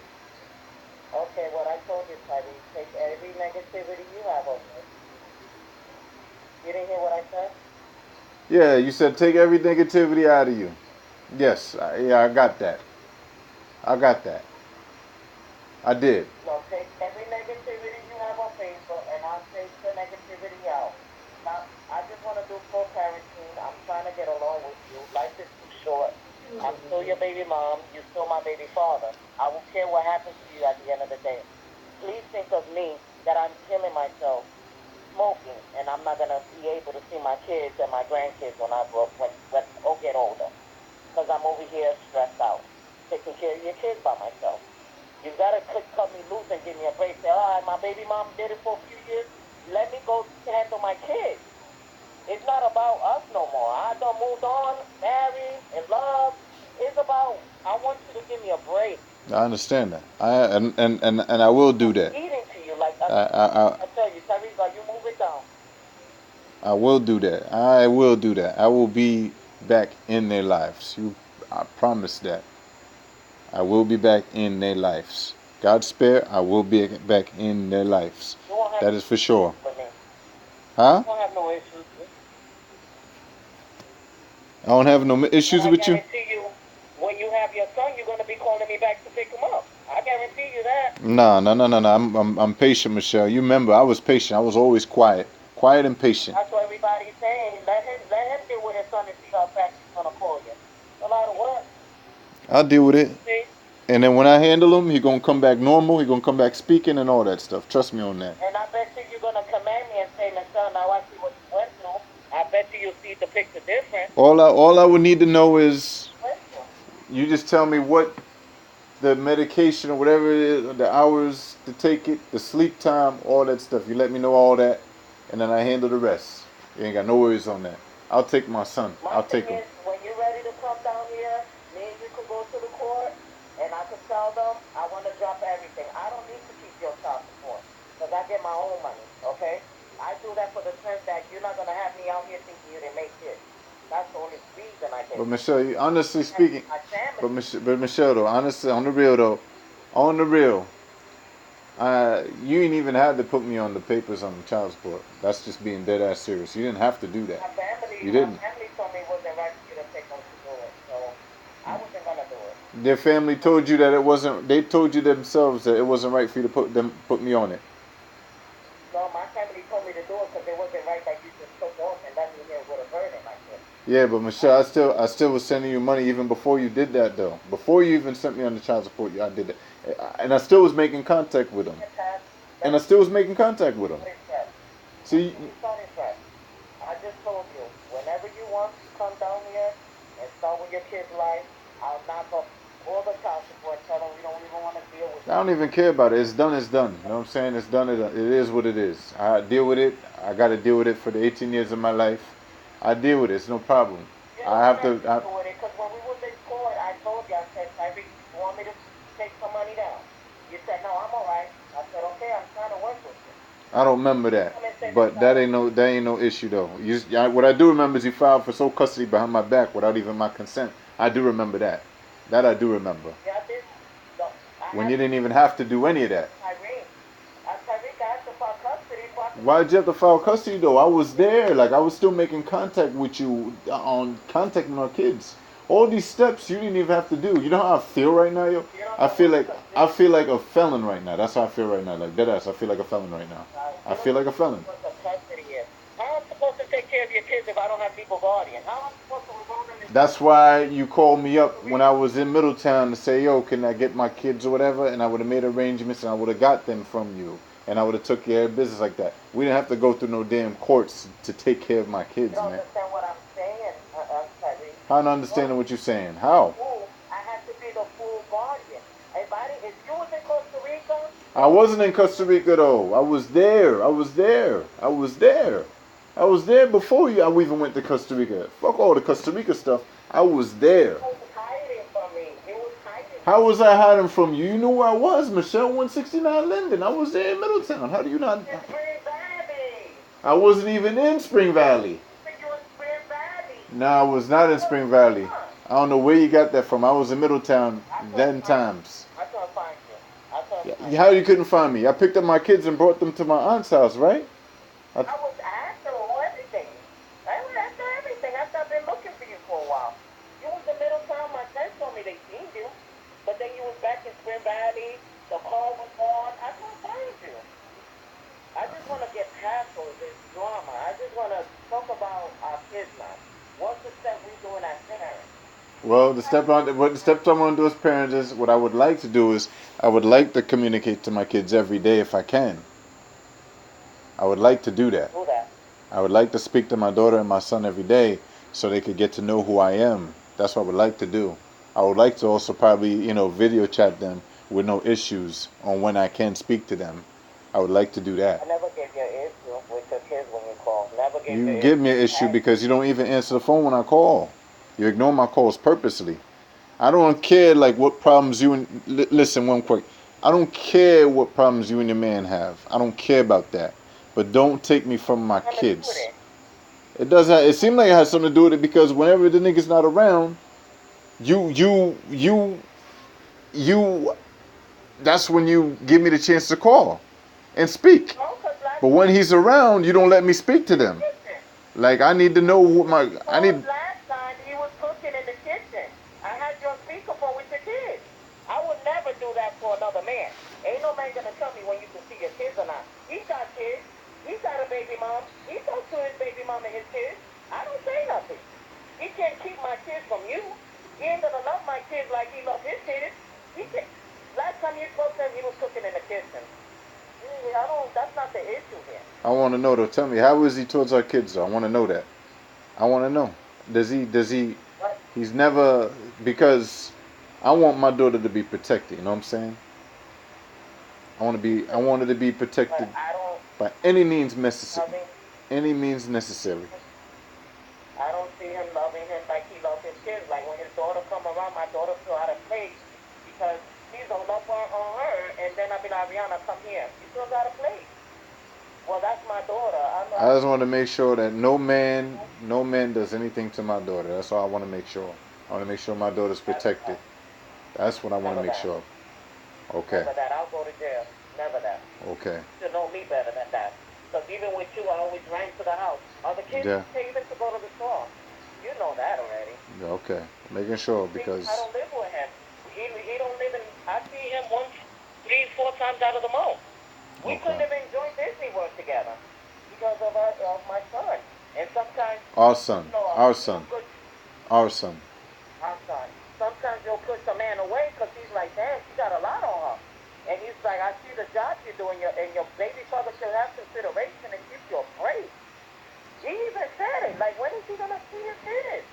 Okay, what I told you, Tyree, take every negativity you have over it. You didn't hear what I said? Yeah, you said take every negativity out of you. Yes, I got that. I got that. I did. So take every negativity you have on Facebook, and I'll take the negativity out. Now, I just want to do co-parenting. I'm trying to get along with you. Life is too short. I'm still your baby mom. You're still my baby father. I won't care what happens to you at the end of the day. Please think of me that I'm killing myself smoking, and I'm not going to be able to see my kids and my grandkids when I get older. Because I'm over here stressed out, taking care of your kids by myself. You gotta cut me loose and give me a break. Say, all right, my baby mom did it for a few years. Let me go handle my kids. It's not about us no more. I done moved on, married, in love. It's about, I want you to give me a break. I understand that. And I will do that. Eating to you, like I tell you, Teresa, you move it down. I will do that. I will do that. I will be back in their lives. I promise that. I will be back in their lives. God spare, I will be back in their lives. That is for sure. Huh? You won't have no issues. I don't have no issues with you. I guarantee you, when you have your son, you're gonna be calling me back to pick him up. I guarantee you that. No. I'm patient, Michelle. You remember, I was patient. I was always quiet and patient. That's what everybody's saying. Let him deal with his son and see how fast he's gonna call you. A lot of work. I'll deal with it. See? And then when I handle him, he gonna come back normal. He gonna come back speaking and all that stuff. Trust me on that. And I bet you're gonna command me and say, Michelle, now I see what you went through. I bet you'll see the picture different. All I would need to know is you just tell me what the medication or whatever it is, the hours to take it, the sleep time, all that stuff. You let me know all that, and then I handle the rest. You ain't got no worries on that. I'll take my son. I'll take him. When you're ready to come down here, me and you could go to the court, and I could tell them I want to drop everything. I don't need to keep your child support because I get my own money. Okay? I do that for the sense that you're not gonna have me out here thinking you didn't make it. That's the only reason I did. But Michelle, honestly speaking, but Michelle though, honestly, on the real, you ain't even had to put me on the papers on the child support. That's just being dead ass serious. You didn't have to do that. You didn't. My family told me it wasn't right for you to take them to do it, so I wasn't gonna do it. Their family told you that it wasn't. They told you themselves that it wasn't right for you to put me on it. No, my family told me to do it because it wasn't right that you just took off and left me here with a burden like this. Yeah, but Michelle, I still was sending you money even before you did that though. Before you even sent me on the child support, I did it, and I still was making contact with them. See, I just told you, whenever you want to come down here and start with your kid's life, I'll knock off all the child support. Tell them we don't even want to deal with it. I don't even care about it. It's done. It's done. You know what I'm saying? It's done. It is what it is. I deal with it. I got to deal with it for the 18 years of my life. I deal with it. It's no problem. I have to. Because when we was in court, I told you, I said, Tyreek, you want me to take some money down? You said, no, I'm all right. I said, okay, I'm trying to work with you. I don't remember that, but that ain't no issue though. What I do remember is you filed for sole custody behind my back without even my consent. I do remember that. That I do remember. Yeah, I did. No, when you didn't even have to do any of that. Tyreek, I have to file custody. Why'd you have to file custody though? I was there. Like I was still making contact with you on contacting our kids. All these steps you didn't even have to do. You know how I feel right now, yo? I feel like a felon right now. That's how I feel right now. Like deadass, I feel like a felon right now. I feel like a felon. How am I supposed to take care of your kids if I don't have legal guardian? How am I supposed to resolve them? That's why you called me up when I was in Middletown to say, yo, can I get my kids or whatever? And I would have made arrangements and I would have got them from you. And I would have took care of business like that. We didn't have to go through no damn courts to take care of my kids, man. You don't understand what I'm saying, Tyreek. I'm not understanding what you're saying. How? I have to be the full guardian. If you was in Costa Rica... I wasn't in Costa Rica, though. I was there before you. I even went to Costa Rica. Fuck all the Costa Rica stuff. I was there. You was hiding from me. You was hiding. How was I hiding from you? You knew where I was, Michelle. 169 Linden. I was there in Middletown. How do you not? In Spring Valley. I wasn't even in Spring Valley. You said you was in Spring Valley. No, I was not in Spring Valley. I don't know where you got that from. I was in Middletown then times. I couldn't find you. I couldn't find How you couldn't find me? I picked up my kids and brought them to my aunt's house, right? I was after everything. I was after everything. I've been looking for you for a while. You was in Middletown. My friends told me they seen you. But then you was back in Spring Valley. The call was on. I couldn't find you. I just want to get past all this drama. I just want to talk about our kids now. What's the step we doing as parents? Well, what the steps I'm going to do as parents is, what I would like to do is, I would like to communicate to my kids every day if I can. I would like to do that. I would like to speak to my daughter and my son every day so they could get to know who I am. That's what I would like to do. I would like to also probably, video chat them with no issues on when I can speak to them. I would like to do that. I never gave you an issue with your kids when you call. Never gave you give me an issue because you don't even answer the phone when I call. You ignore my calls purposely. I don't care what problems you and listen one quick. I don't care what problems you and your man have. I don't care about that. But don't take me from my kids. It doesn't. It seems like it has something to do with it because whenever the nigga's not around, you. That's when you give me the chance to call and speak. But when he's around, you don't let me speak to them. Like I need to know what I need. Last time he was cooking in the kitchen. I had your speakerphone with your kids. I would never do that for another man. Ain't no man gonna tell me when you can see your kids or not. He got kids. He got a baby mom. He talks to his baby mom and his kids. I don't say nothing. He can't keep my kids from you. He ain't gonna love my kids like he loves his kids. Last time you spoke to him, he was cooking in the kitchen. That's not the issue here. I want to know though. Tell me, how is he towards our kids though? I want to know that. I want to know. Does he? What? He's never, because I want my daughter to be protected. You know what I'm saying? I want her to be protected by any means necessary. Any means necessary. I don't see him loving him like he loves his kids. Like when his daughter come around, my daughter feel out of place because he's all up on her, and then I be like, Rihanna, come here. You feel out of place. Well, that's my daughter. I just want to make sure that no man does anything to my daughter. That's all I want to make sure. I want to make sure my daughter's protected. That's what I want to make sure of. Okay. Never that. I'll go to jail. Never that. Okay. You know me better than that. Because even with you, I always ran to the house. Other kids pay even to go to the store. You know that already. Yeah, okay. Making sure because I don't live with him. He don't live in. I see him 3, 4 times out of the month. We couldn't even join Disney World together because of my son. And sometimes our son. Sometimes you'll push a man away because he's like, damn, she got a lot on her. And he's like, I see the job you're doing, and your baby father should have consideration and give you a break. He even said it. Like, when is he gonna see his kids?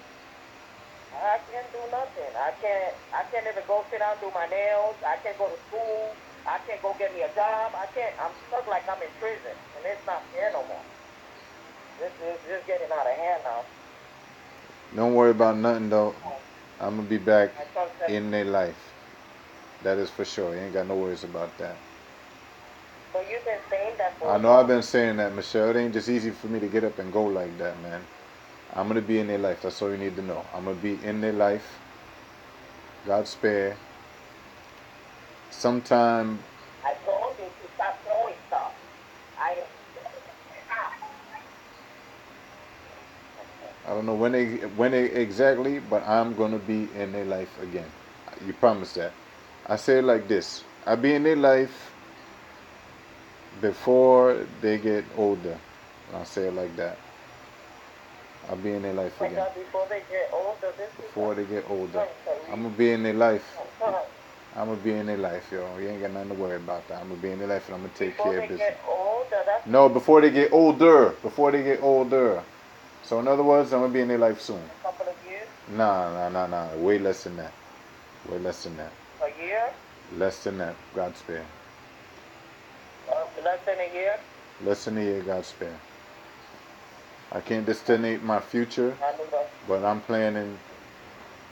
I can't do nothing. I can't even go sit down and do my nails. I can't go to school. I can't go get me a job. I'm stuck like I'm in prison. And it's not fair no more. This is just getting out of hand now. Don't worry about nothing though. I'm gonna be back in their life. That is for sure. You ain't got no worries about that. So you've been saying that for I know I've been saying that, Michelle. It ain't just easy for me to get up and go like that, man. I'm gonna be in their life. That's all you need to know. I'm gonna be in their life. God spare. Sometime. I told you to stop throwing stuff. I don't know when they exactly, but I'm gonna be in their life again. You promise that. I say it like this: I be in their life before they get older. I'll say it like that. I'll be in their life again. Before they get older, before they get older, I'm gonna be in their life. I'm gonna be in their life, yo. You ain't got nothing to worry about that. I'm gonna be in their life and I'm gonna take care of business. No, before they get older. Before they get older. So in other words, I'm gonna be in their life soon. A couple of years? Nah. Way less than that. Way less than that. A year? Less than that. God spare. Less than a year? Less than a year. God spare. I can't destinate my future, but I'm planning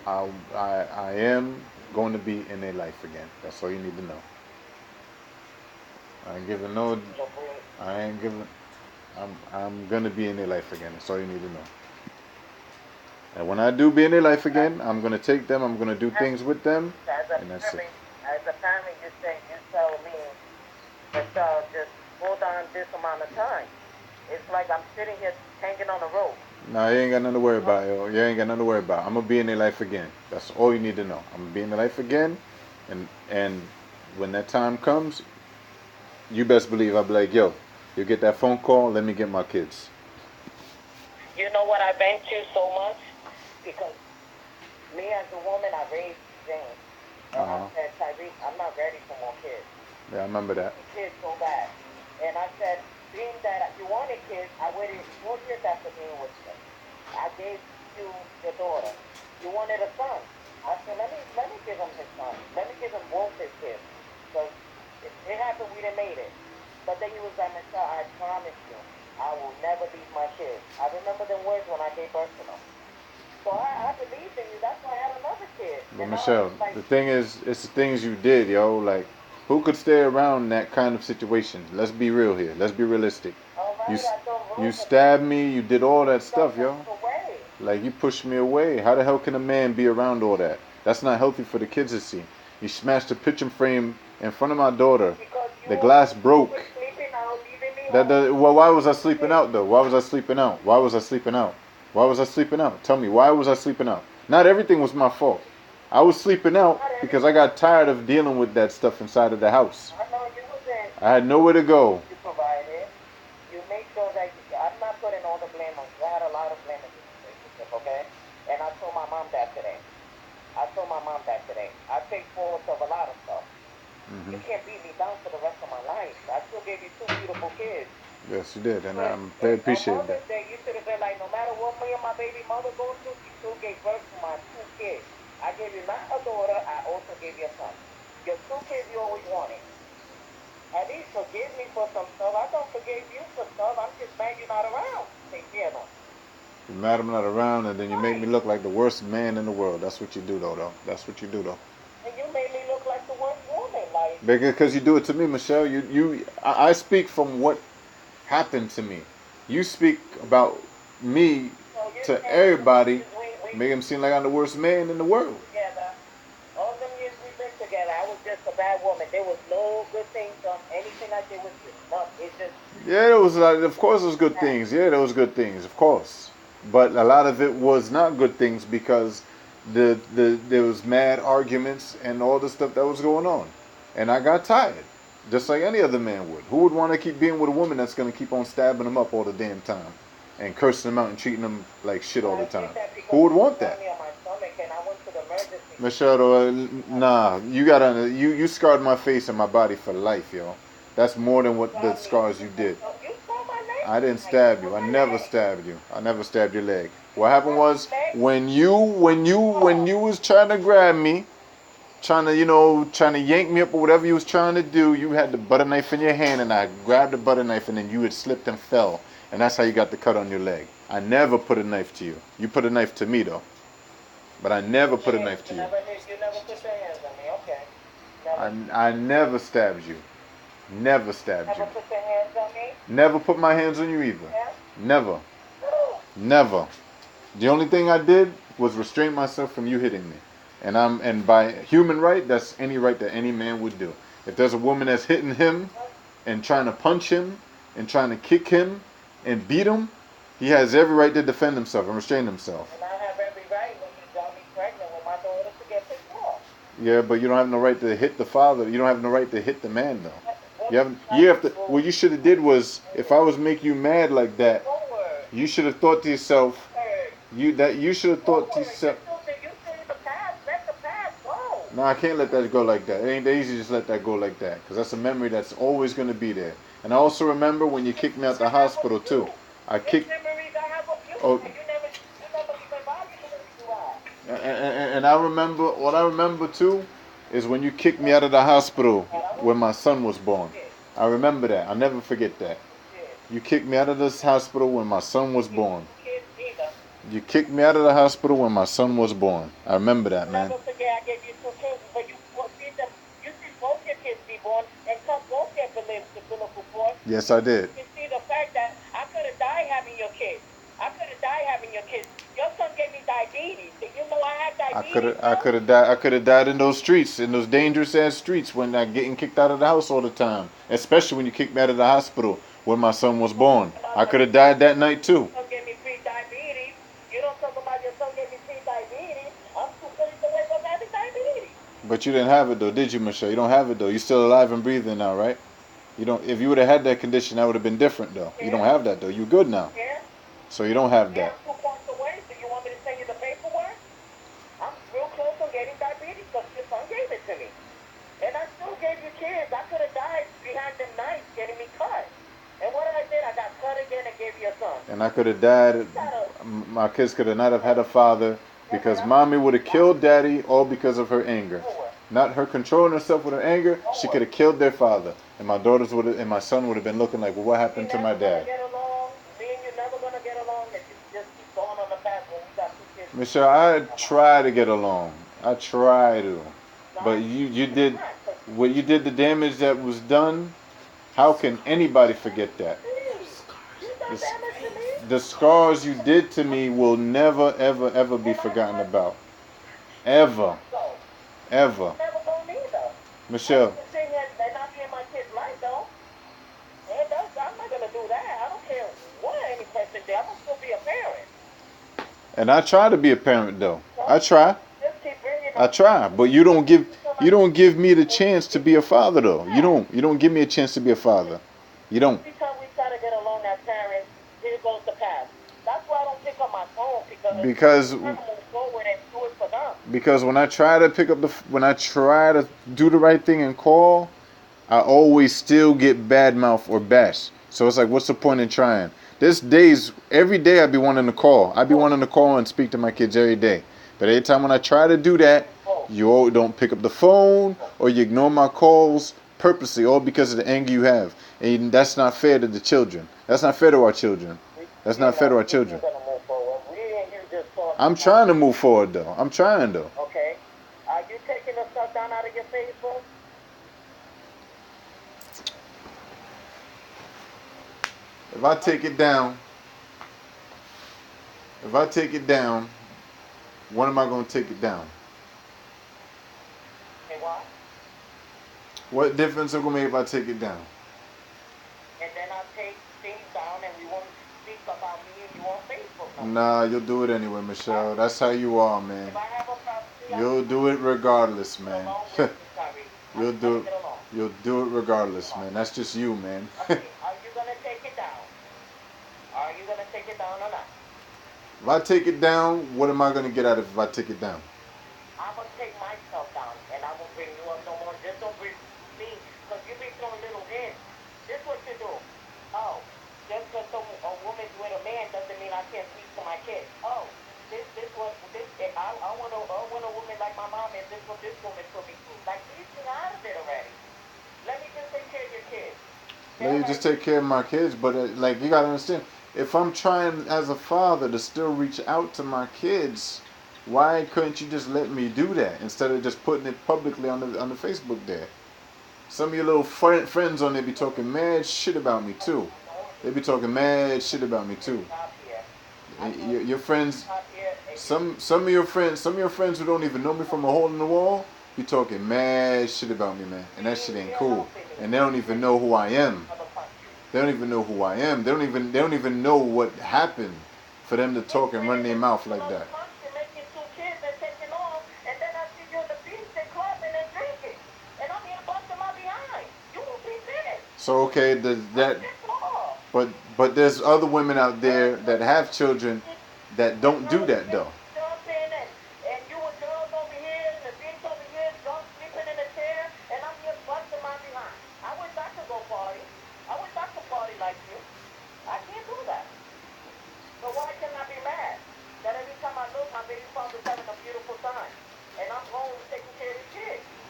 I am going to be in their life again. That's all you need to know. I ain't giving no. I ain't giving. I'm gonna be in their life again. That's all you need to know. And when I do be in their life again, I'm gonna take them. I'm gonna do things with them, and that's it. As a parent, you say you tell me, Michelle, just hold on this amount of time. It's like I'm sitting here hanging on a rope. Nah, you ain't got nothing to worry about, yo. You ain't got nothing to worry about. I'm gonna be in their life again. That's all you need to know. I'm gonna be in their life again, and when that time comes, you best believe I'll be like, yo, you get that phone call. Let me get my kids. You know what I've been to so much? Because me as a woman, I raised James. And I said, Tyreek, I'm not ready for more kids. Yeah, I remember that. Kids so bad. And I said, being that you wanted kids, I waited 4 years after being with you. I gave you your daughter. You wanted a son. I said, let me give him his son. Let me give him both his kids. Because it happened, we didn't made it. But then he was like, Michelle, I promise you, I will never leave my kids. I remember them words when I gave birth to them. So I believed in you. That's why I had another kid. But Michelle, the thing is, it's the things you did, yo. Like, who could stay around that kind of situation? Let's be real here. Let's be realistic. You stabbed me. You did all that stuff, yo. Like, you pushed me away. How the hell can a man be around all that? That's not healthy for the kids to see. You smashed the picture frame in front of my daughter. The glass broke. Well, why was I sleeping out, though? Why was I sleeping out? Why was I sleeping out? Why was I sleeping out? Tell me, why was I sleeping out? Not everything was my fault. I was sleeping out because I got tired of dealing with that stuff inside of the house. I had nowhere to go. You provided. You made sure that I'm not putting all the blame on you. I had a lot of blame in this relationship, okay? And I told my mom that today. I take fault of a lot of stuff. You can't beat me down for the rest of my life. I still gave you 2 beautiful kids. Yes, you did, and I'm very appreciative of that. You should have been like, no matter what me and my baby mother go through, she still gave birth to my 2 kids. I gave you not a daughter, I also gave you a son. Your 2 kids you always wanted. At least forgive me for some stuff. I don't forgive you for stuff. I'm just mad you're not around. Take care of them. You're mad I'm not around, and then you make me look like the worst man in the world. That's what you do, though. That's what you do, though. And you made me look like the worst woman, like. Because you do it to me, Michelle. I speak from what happened to me. You speak about me to everybody, make him seem like I'm the worst man in the world. Together. All them years we've been together, I was just a bad woman. There was no good things on anything I did with you. No, it's just. Yeah, there was. Of course, there was good things. Yeah, there was good things, of course. But a lot of it was not good things because there was mad arguments and all the stuff that was going on, and I got tired. Just like any other man would. Who would want to keep being with a woman that's going to keep on stabbing them up all the damn time and cursing them out and treating them like shit all the time? Who would want that? Michelle, nah, you scarred my face and my body for life, yo. That's more than what the scars you did. I didn't stab you. I never stabbed you. I never stabbed your leg. What happened was when you was trying to grab me, trying to yank me up or whatever you was trying to do, you had the butter knife in your hand, and I grabbed the butter knife, and then you had slipped and fell, and that's how you got the cut on your leg. I never put a knife to you. You put a knife to me, though. But I never put a knife to you. You never put your hands on me, okay. I never stabbed you. Never stabbed you. Never put your hands on me? Never put my hands on you either. Yeah? Never. Never. The only thing I did was restrain myself from you hitting me. And by human right, that's any right that any man would do. If there's a woman that's hitting him and trying to punch him and trying to kick him and beat him, he has every right to defend himself and restrain himself. And I have every right when you got me pregnant with my daughter to get picked off. Yeah, but you don't have no right to hit the father. You don't have no right to hit the man, though. You have to. What you should have did was, if I was making you mad like that, you should have thought to yourself. You should have thought to yourself. No, I can't let that go like that. It ain't easy to just let that go like that, because that's a memory that's always going to be there. And I also remember when you kicked me out the hospital too. I kicked. Oh. And I remember, what I remember too, is when you kicked me out of the hospital when my son was born. I remember that. I'll never forget that. You kicked me out of this hospital when my son was born. You kicked me out of the hospital when my son was born. I remember that, man. Never forget I gave you 2 kids, but you see them. You see both your kids be born and come both their umbilical cord. Yes, I did. You see the fact that I could have died having your kids. I could have died having your kids. Your son gave me diabetes. Did you know I had diabetes? I could have died. I could have died in those streets, in those dangerous ass streets, when I getting kicked out of the house all the time. Especially when you kicked me out of the hospital when my son was born. I could have died that night too. Your son gave me pre-diabetes. You don't talk about your son gave me pre-diabetes. I'm too good to wake up having diabetes. But you didn't have it though, did you, Michelle? You don't have it though. You're still alive and breathing now, right? You don't. If you would have had that condition, that would have been different though. Yeah. You don't have that though. You're good now. Yeah. So you don't have Yeah, that. I'm 2 points away. Do you want me to send you the paperwork? I'm real close on getting diabetes because your son gave it to me. And I still gave you kids. I could have died behind them knives getting me cut. And what I did, I got cut again and gave you a son. And I could have died. My kids could have not have had a father because mommy would have killed daddy all because of her anger. Not her controlling herself with her anger. She could have killed their father. And my daughters would have, and my son would have been looking like, well, what happened to my dad? Me and you never gonna get along if you just keep going on the path when we got 2 kids. Michelle, I try to get along. I try to. But you did, what you did, the damage that was done, how can anybody forget that? The scars you did to me will never, ever, ever be forgotten about. Ever. Ever. Michelle. They're not in my kid's life, though. I'm not going to do that. I don't care what any person did. I'm going to still be a parent. And I try to be a parent, though. I try. I try. But you don't give me the chance to be a father, though. You don't give me a chance to be a father. You don't. Every time we try to get along as parents, here goes the past. That's why I don't pick up my phone because I'm trying to move forward and do it for them. Because when I try to when I try to do the right thing and call, I always still get bad mouth or bash. So it's like, what's the point in trying? There's days, every day I be wanting to call. I be wanting to call and speak to my kids every day. But every time when I try to do that, you all don't pick up the phone or you ignore my calls purposely, all because of the anger you have. And that's not fair to the children. That's not fair to our children. That's not fair to our children. I'm trying to move forward, though. I'm trying, though. Okay. Are you taking the stuff down out of your Facebook? If I take it down, when am I going to take it down? Hey, what? What difference is it going to make if I take it down? And then I'll take things down and we won't speak about me and you on Facebook. Nah, you'll do it anyway, Michelle. That's how you are, man. If I have a prophecy, you'll do it regardless, man. You'll do it regardless, man. That's just you, man. Okay, are you going to take it down? Are you going to take it down or not? If I take it down, what am I going to get out of it if I take it down? I'm going to take myself down and I won't bring you up no more. Just don't bring me because you be throwing little hints. This is what you do. Oh, just because a woman's with a man doesn't mean I can't speak to my kids. Oh, I want a woman like my mom and this woman put me through. Like, please get out of it already. Let me just take care of your kids. Let you just take care of my kids, but like you gotta understand, if I'm trying as a father to still reach out to my kids, why couldn't you just let me do that instead of just putting it publicly on the Facebook there? Some of your little friends on there be talking mad shit about me too. They be talking mad shit about me too. Your friends, some of your friends who don't even know me from a hole in the wall, be talking mad shit about me, man, and that shit ain't cool. And they don't even know who I am. They don't even know who I am. They don't even know what happened for them to talk and run their mouth like that. So okay, but there's other women out there that have children that don't do that though.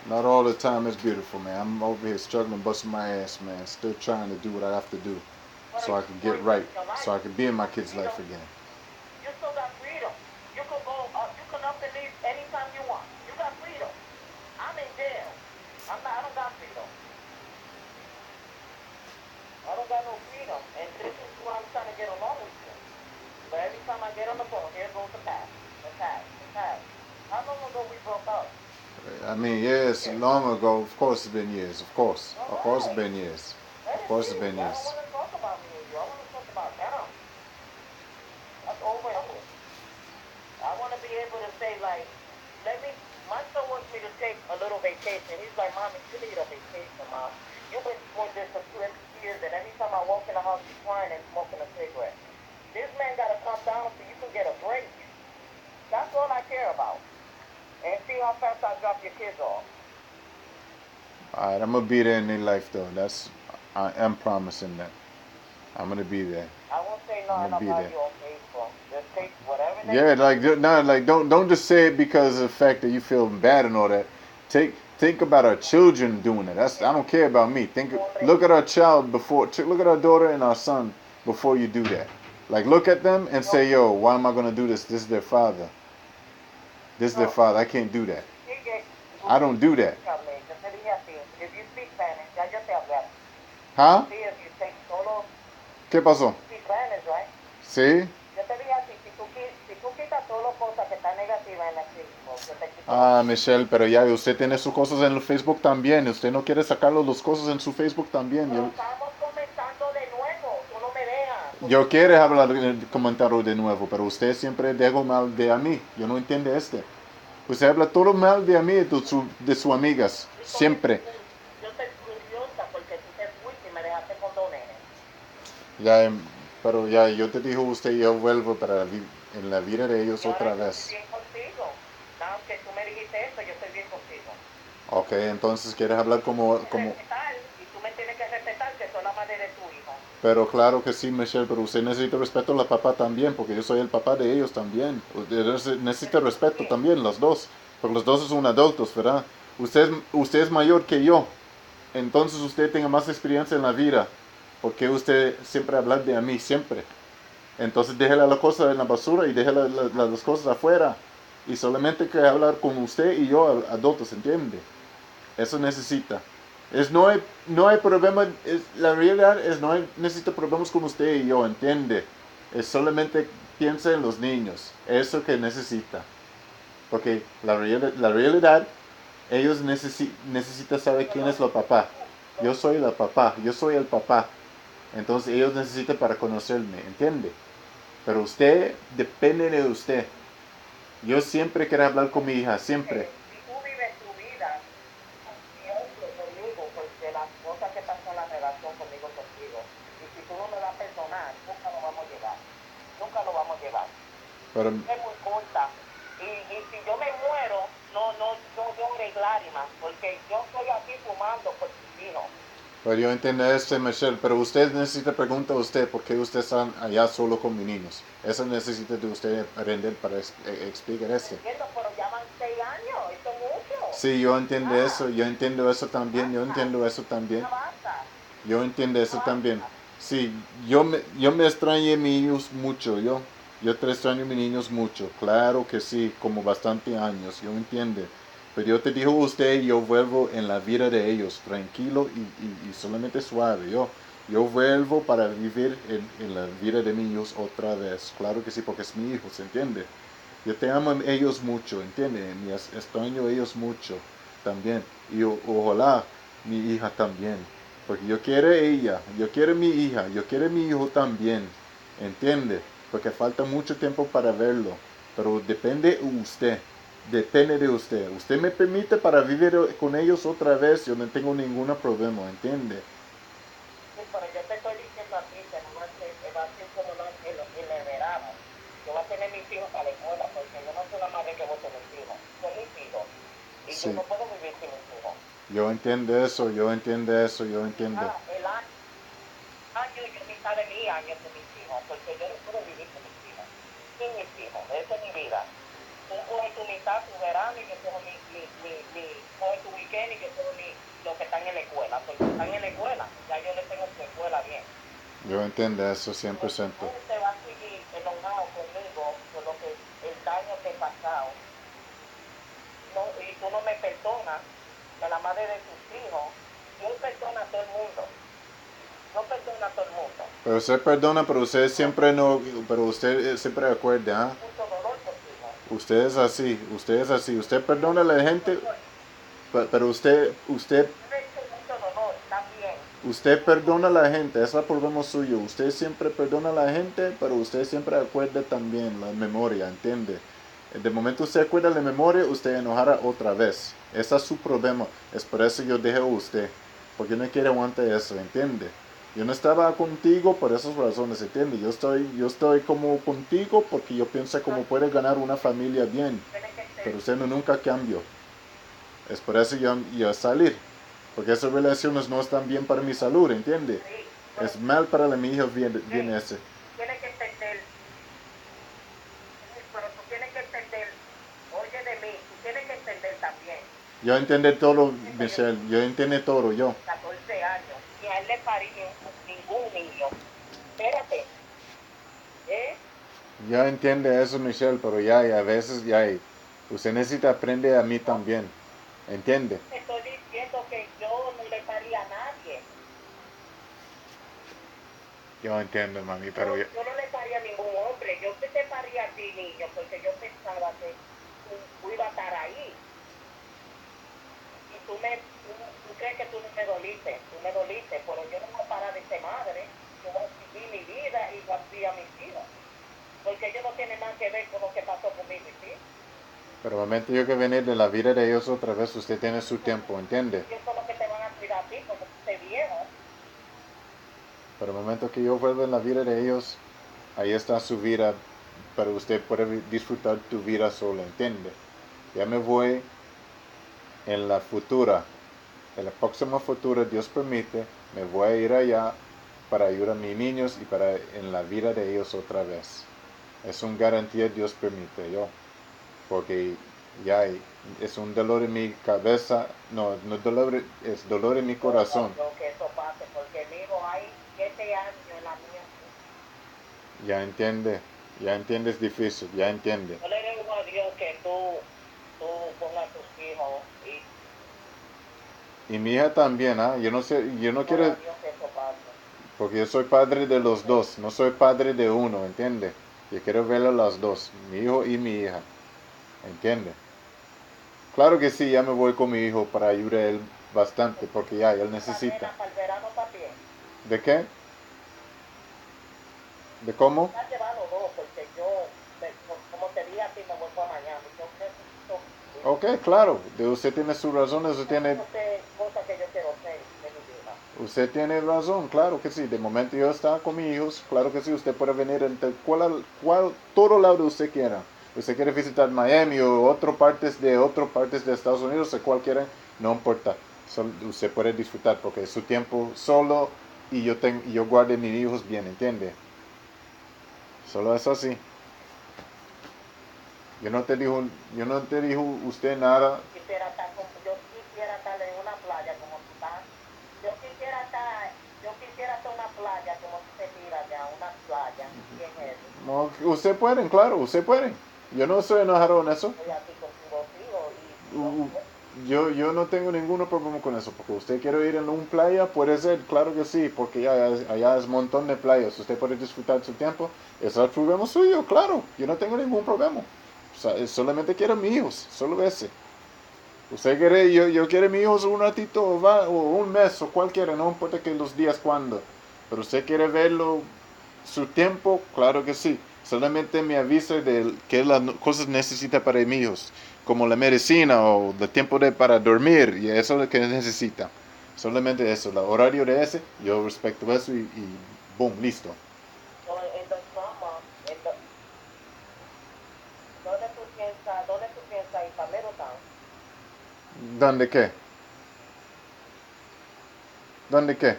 Not all the time it's beautiful, man. I'm over here struggling, busting my ass, man. Still trying to do what I have to do so I can get right, so I can be in my kid's life again. I mean, yes, long ago. Of course, it's been years. Of course, it's been years. Of course, it's been I years. don't want to talk about me and you. I want to talk about them. That's over with. I want to be able to say, like, my son wants me to take a little vacation. He's like, Mommy, you need a vacation, Mom. You've been doing this for 20 years, and every time I walk in the house, he's crying and smoking a cigarette. This man got to come down so you can get a break. That's all I care about. And see how fast I drop your kids off. All right, I'm gonna be there in their life, though. I am promising that. I'm gonna be there. I won't say nothing about you on Facebook. Just take whatever they Yeah, like don't just say it because of the fact that you feel bad and all that. Think about our children doing it. I don't care about me. Look at our child look at our daughter and our son before you do that. Like look at them and say, yo, why am I gonna do this? This is their father. This is their father. I can't do that. I don't do that. If you speak Spanish, ya yo te hablé. Huh? See, if you take solo ¿Qué pasó? speak Spanish, right? Sí. Yo te dije así, si tú quitas todas las cosas que están negativas en el Facebook, yo te quito. Ah, Michelle, pero ya usted tiene sus cosas en el Facebook también. Usted no quiere sacarlo las cosas en su Facebook también. Pero estamos comenzando de nuevo, tú no me dejas. Yo quiero hablar comentario de nuevo, pero usted siempre deja mal de a mí. Yo no entiendo este. Usted habla todo mal de a mí, de sus amigas. Siempre. Yo estoy furiosa porque tú te fuiste y me dejaste con dos nenes. Ya, pero ya, yo te digo usted, yo vuelvo en la vida de ellos otra vez. Yo estoy bien contigo. Aunque tú me dijiste eso, yo estoy bien contigo. Ok, entonces quieres hablar como... Respetar, y tú me tienes que respetar que soy la madre de tu hijo. Pero claro que sí, Michelle, pero usted necesita respeto a la papá también, porque yo soy el papá de ellos también. Usted necesita respeto también, los dos, porque los dos son adultos, ¿verdad? Usted es mayor que yo, entonces usted tenga más experiencia en la vida, porque usted siempre habla de a mí, siempre. Entonces déjela las cosas en la basura y déjela las cosas afuera. Y solamente que hablar con usted y yo, adultos, ¿entiende? Eso necesita. No hay problema, la realidad es no necesita problemas con usted y yo, entiende. Es solamente piensa en los niños, eso que necesita. Porque la realidad, ellos necesitan saber quién es la papá. Yo soy la papá, yo soy el papá. Entonces ellos necesitan para conocerme, entiende. Pero usted, depende de usted. Yo siempre quiero hablar con mi hija, siempre. Si tú vives tu vida conmigo, porque las cosas que pasan en la relación contigo, y si tú no me vas a perdonar, nunca lo vamos a llevar. Nunca lo vamos a llevar. Pero, es muy corta. Y si yo me muero, no llores lágrimas, porque yo estoy aquí fumando por tus hijos. pero yo entiendo esto, Michelle, pero usted necesita preguntar a usted por qué usted está allá solo con mis niños. Eso necesita de usted aprender para explicar esto. Entiendo, pero ya van 6 años, esto es mucho. Sí, yo entiendo eso, yo entiendo eso también, yo entiendo eso también. Yo entiendo eso también. Sí, yo me extrañé a mis niños mucho, yo te extraño a mis niños mucho, claro que sí, como bastante años, yo entiendo. Pero yo te digo a usted, yo vuelvo en la vida de ellos, tranquilo y solamente suave. Yo vuelvo para vivir en la vida de mis hijos otra vez. Claro que sí, porque es mi hijo, ¿se entiende? Yo te amo a ellos mucho, ¿entiende? Y extraño a ellos mucho también. Y ojalá mi hija también. Porque yo quiero ella, yo quiero mi hija, yo quiero mi hijo también. ¿Entiende? Porque falta mucho tiempo para verlo. Pero depende de usted. Depende de usted. Usted me permite para vivir con ellos otra vez, yo no tengo ningún problema, ¿entiende? Sí, pero yo te estoy diciendo a ti que no va a ser como en el verano. Yo voy a tener mis hijos para la escuela, porque yo no soy la madre que voy a tener hijos. Son mis hijos. Y Sí. yo no puedo vivir sin mis hijos. Yo entiendo eso, yo entiendo eso, yo entiendo. El año y mitad de mi año con mis hijos, porque yo no puedo vivir con mis hijos. Sin mis hijos, esa es mi vida. Tú coges tu mitad, tu verano, y yo cojo coge tu weekend, y yo cojo los que están en la escuela. Porque están en la escuela, ya yo les tengo su escuela bien. Yo entiendo eso 100%. Tú te vas a seguir enojado conmigo por lo que el daño que he pasado. No, y tú no me perdonas, de la madre de tus hijos. Yo perdono a todo el mundo. No perdona a todo el mundo. Pero usted perdona, pero usted siempre no, pero usted siempre recuerda, ¿ah? Mucho dolor contigo. Usted es así, usted perdona a la gente, Pero usted Yo le he hecho mucho dolor, está bien. Usted perdona a la gente, ese es el problema suyo. Usted siempre perdona a la gente, pero usted siempre acuerda también la memoria, ¿entiende? De momento usted acuerda la memoria, usted enojará otra vez. Ese es su problema. Es por eso yo dejé a usted. Porque no quiere aguantar eso, ¿entiende? Yo no estaba contigo por esas razones, ¿entiende? Yo estoy como contigo porque yo pienso cómo puede ganar una familia bien. Tiene que ser. Pero usted nunca cambió. Es por eso yo salir. Porque esas relaciones no están bien para mi salud, ¿entiende? Sí, Es mal para mi hijo viene ese. tienes que entender, pero tú tienes que entender, oye de mí, tú tienes que entender también. Yo entiendo todo, Michelle. Yo entiendo todo, yo. 14 años, y a él le parí ningún niño. Espérate, ¿eh? Yo entiendo eso, Michelle, pero ya, y a veces ya, y usted necesita aprender a mí también. ¿Entiende? Te estoy diciendo que yo no le parí a nadie. Yo entiendo, mami, pero Yo no le parí a ningún hombre. Yo te parí a ti, niño, porque yo pensaba que tú ibas a estar ahí. Y tú crees que tú no me doliste. Tú me doliste, pero yo no voy a parar de ser madre. Yo voy a vivir mi vida y voy a vivir a mis hijos. Porque ellos no tienen nada que ver con lo que pasó conmigo, ¿sí? pero el momento yo que venir de la vida de ellos otra vez, usted tiene su tiempo, ¿entiende? Ellos son los que te van a cuidar a ti cuando tú estés viejo. Pero el momento que yo vuelva en la vida de ellos, ahí está su vida, pero usted puede disfrutar tu vida solo, ¿entiende? Ya me voy en la futura, en la próxima futura, Dios permite, me voy a ir allá para ayudar a mis niños y para en la vida de ellos otra vez. Es una garantía, Dios permite, yo, porque ya es un dolor en mi cabeza, no dolor, es dolor en mi corazón. No, que eso pase, porque mi hijo hay 7 años en la mía. Ya entiende, es difícil, ya entiende. Yo le ruego a Dios que tú pongas a tus hijos y Y mi hija también, ¿ah? Yo no sé, yo no quiero, a Dios que eso pase. porque yo soy padre de los dos, no soy padre de uno, ¿entiende? Yo quiero ver a los dos, mi hijo y mi hija, ¿entiende? Claro que sí, ya me voy con mi hijo para ayudar a él bastante, porque ya, él necesita. Para el verano también. ¿De qué? ¿De cómo? Ya llevado dos, porque yo, como te dije a ti, me voy para Miami. Yo necesito Ok, claro, usted tiene sus razones, cosas que yo quiero hacer de mi vida. usted tiene razón, claro que sí. De momento yo estaba con mis hijos, claro que sí, usted puede venir en todo lado usted quiera. Usted quiere visitar Miami o otras partes de Estados Unidos, o cualquiera, no importa. Usted puede disfrutar porque es su tiempo solo y yo guarde mis hijos bien, ¿entiende? Solo es así. Yo no te dijo usted nada. Yo quisiera estar en una playa como tú estás. Yo quisiera estar en una playa como tú te tiras ya, una playa. Bien heavy. No, usted puede, claro, usted puede. Yo no soy enojado en eso. Estoy aquí con tus dos hijos Yo no tengo ningún problema con eso, porque usted quiere ir en una playa, puede ser, claro que sí, porque allá es un montón de playas, usted puede disfrutar su tiempo, es el problema suyo, claro, yo no tengo ningún problema. O sea, solamente quiero mis hijos, solo ese. Usted quiere, yo quiero mis hijos un ratito o un mes o cualquiera, no importa que los días cuando, pero usted quiere verlo su tiempo, claro que sí. Solamente me avisa de qué las cosas necesita para mis hijos, como la medicina o el tiempo para dormir, y eso es lo que necesita. Solamente eso, el horario de ese, yo respeto eso y boom, listo. en the summer, ¿dónde tú piensas ir? ¿Para Middletown? ¿Dónde qué? ¿Dónde qué?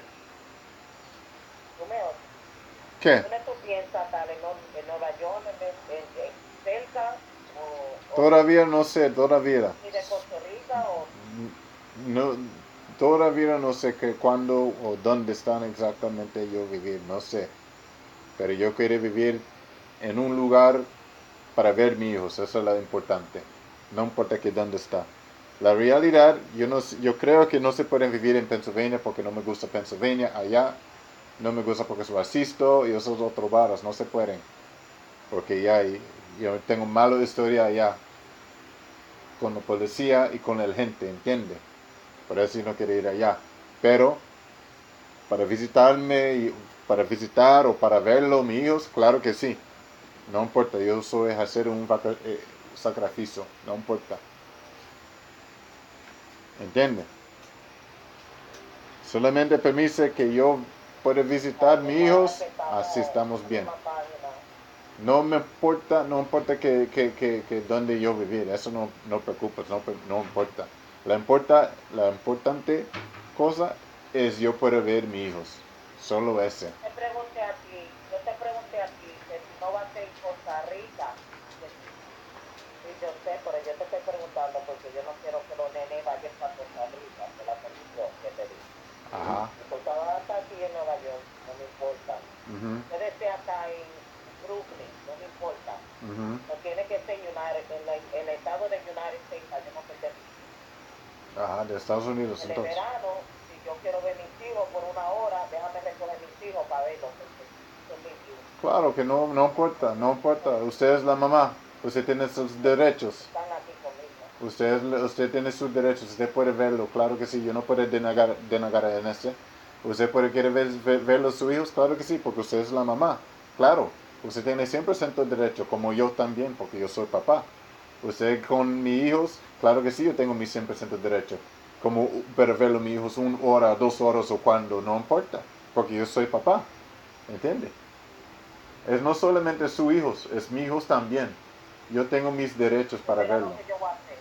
¿Tú me oyes? ¿Qué? ¿Dónde tú piensas estar? ¿En Nueva York, cerca Todavía no sé, todavía. y de Costa Rica o No, todavía no sé cuándo o dónde están exactamente yo vivir, no sé. Pero yo quiero vivir en un lugar para ver mis hijos, eso es lo importante. No importa que dónde está. La realidad, yo creo que no se puede vivir en Pennsylvania porque no me gusta Pennsylvania. Allá no me gusta porque es racista y esos otros barras, no se pueden. Porque ya yo tengo mala historia allá con la policía y con la gente, ¿entiende? Por eso yo no quiero ir allá. Pero para para visitar o para verlo, mis hijos, claro que sí. No importa, yo soy hacer un sacrificio, no importa. ¿Entiende? Solamente permite que yo pueda visitar a mis hijos, así estamos bien. No me importa, no importa que donde yo vivir, eso no preocupa, no importa. La importante cosa es yo poder ver mis hijos, solo ese. Yo te pregunté a ti que si no vas a ir a Costa Rica, y yo sé, pero yo te estoy preguntando porque yo no quiero que los nenes vayan para Costa Rica, por la condición que te di. Ajá. Porque ahora está aquí en Nueva York, no me importa. Puede ser acá en Brooklyn, no me importa. No tiene que ser en el estado de United States, yo no sé. Ajá, de Estados Unidos En el entonces. verano, si yo quiero ver mis hijos por una hora, déjame recoger mis hijos para verlos, porque son mis hijos. Claro que no importa, no importa. Usted es la mamá, usted tiene sus derechos. Están aquí conmigo. Usted tiene sus derechos, usted puede verlo, claro que sí, yo no puedo denegar en ese. Usted puede querer verlo a sus hijos, claro que sí, porque usted es la mamá, claro. Usted tiene 100% derecho, como yo también, porque yo soy papá. Usted con mis hijos, claro que sí, yo tengo mi 100% derecho. Como para verlo a mis hijos 1 hora, 2 horas o cuando, no importa, porque yo soy papá, ¿entiende? Es no solamente sus hijos, es mis hijos también. Yo tengo mis derechos para Mira verlo. lo que yo voy a hacer.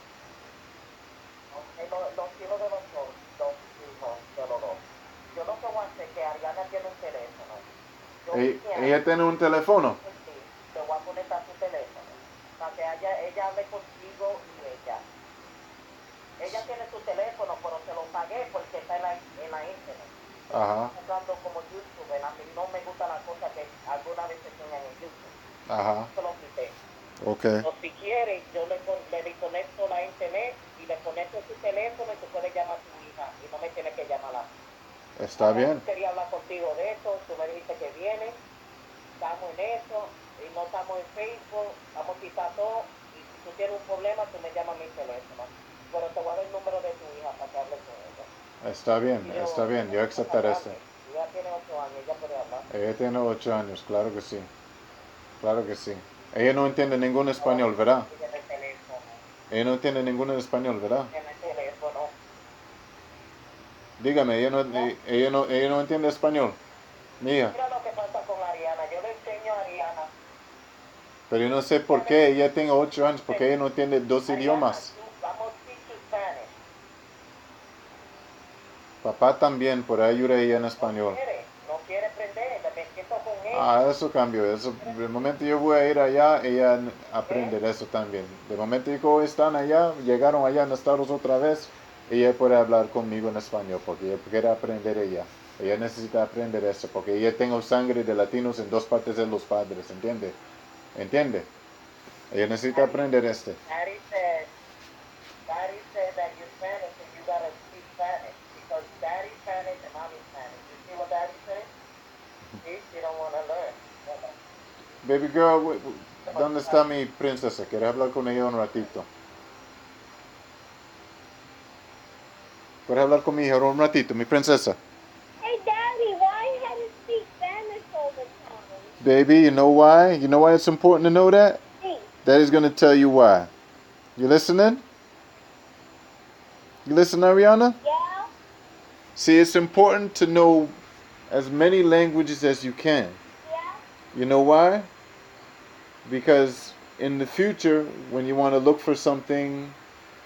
Okay, los hijos de los dos, los hijos de los dos. Yo lo que voy a hacer es que Ariana tiene un teléfono. Yo Ella tiene un teléfono. sí, te voy a conectar su teléfono para que ella hable contigo y ella. Ella tiene su teléfono, pero se lo pagué porque está en la internet. Ajá. Usando como YouTube, a mí no me gusta las cosas que alguna vez se enseñan en YouTube. Ajá. Se lo quité. Ok. O si quiere, yo le conecto la internet y le conecto su teléfono y tú puedes llamar a tu hija y no me tienes que llamar a mí. Está bien. Quería hablar contigo de esto, tú me dijiste que vienes, estamos en eso, y no estamos en Facebook, vamos a quitar todo, y si tú tienes un problema, tú me llamas a mi teléfono. Pero te voy a dar el número de tu hija para que hables con ella. Está bien, yo aceptaré esto. Ella tiene 8 años, ella puede hablar. Ella tiene 8 años, claro que sí. Claro que sí. Ella no entiende ningún español, ¿verdad? Tiene el teléfono. Ella no entiende ningún español, ¿verdad? Tiene el teléfono. Dígame, ella no entiende español. Mía. Mira lo que pasa con Ariana, yo le enseño a Ariana. Pero yo no sé por qué ella tiene 8 años, porque ella no entiende 2 idiomas. Vamos a teach you Spanish. Papá también, por ahí ayuda a ella en español. No quiere aprender, me siento con ella. Ah, eso cambió. Eso, de momento yo voy a ir allá, ella aprende eso también. De momento que están allá, llegaron allá en Estados otra vez, ella puede hablar conmigo en español, porque ella quiere aprender ella. Ella necesita aprender eso, porque ella tengo sangre de latinos en 2 partes de los padres, ¿entiende? ¿Entiende? Ella necesita aprender este. Daddy said that you're Spanish and you gotta speak Spanish because Daddy's Spanish and Mommy's Spanish. You see what Daddy said? She don't want to learn. Baby girl, ¿dónde está mi princesa? Quiero hablar con ella un ratito. ¿Puedes hablar con mi hija un ratito, mi princesa? Hey, Daddy, why you had to speak Spanish all the time? Baby, you know why? You know why it's important to know that? Sí. Daddy's going to tell you why. You listening? You listen, Ariana? Yeah? See, it's important to know as many languages as you can. Yeah? You know why? Because in the future, when you want to look for something,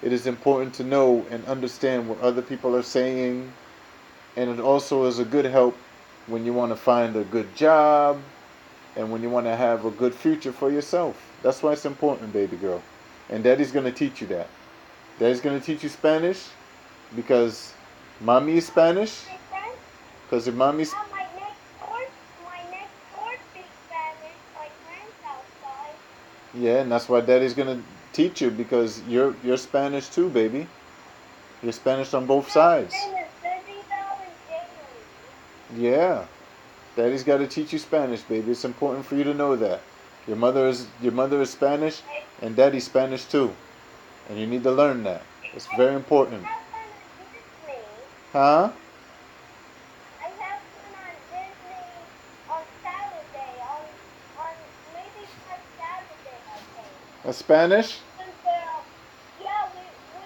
it is important to know and understand what other people are saying. And it also is a good help when you want to find a good job and when you want to have a good future for yourself. That's why it's important, baby girl. And Daddy's going to teach you that. Daddy's going to teach you Spanish because mommy is Spanish. My friend? Because your mommy's... My next door speaks Spanish. My friend's outside. Yeah, and that's why Daddy's going to teach you because you're Spanish too, baby. You're Spanish on both sides. My friend is busy though and daily. Yeah. Daddy's got to teach you Spanish, baby. It's important for you to know that. Your mother is Spanish and Daddy's Spanish too. And you need to learn that. It's very important. I have one on Disney. Huh? I have one on Disney on Saturday. On maybe by Saturday, I think. A Spanish? And yeah, we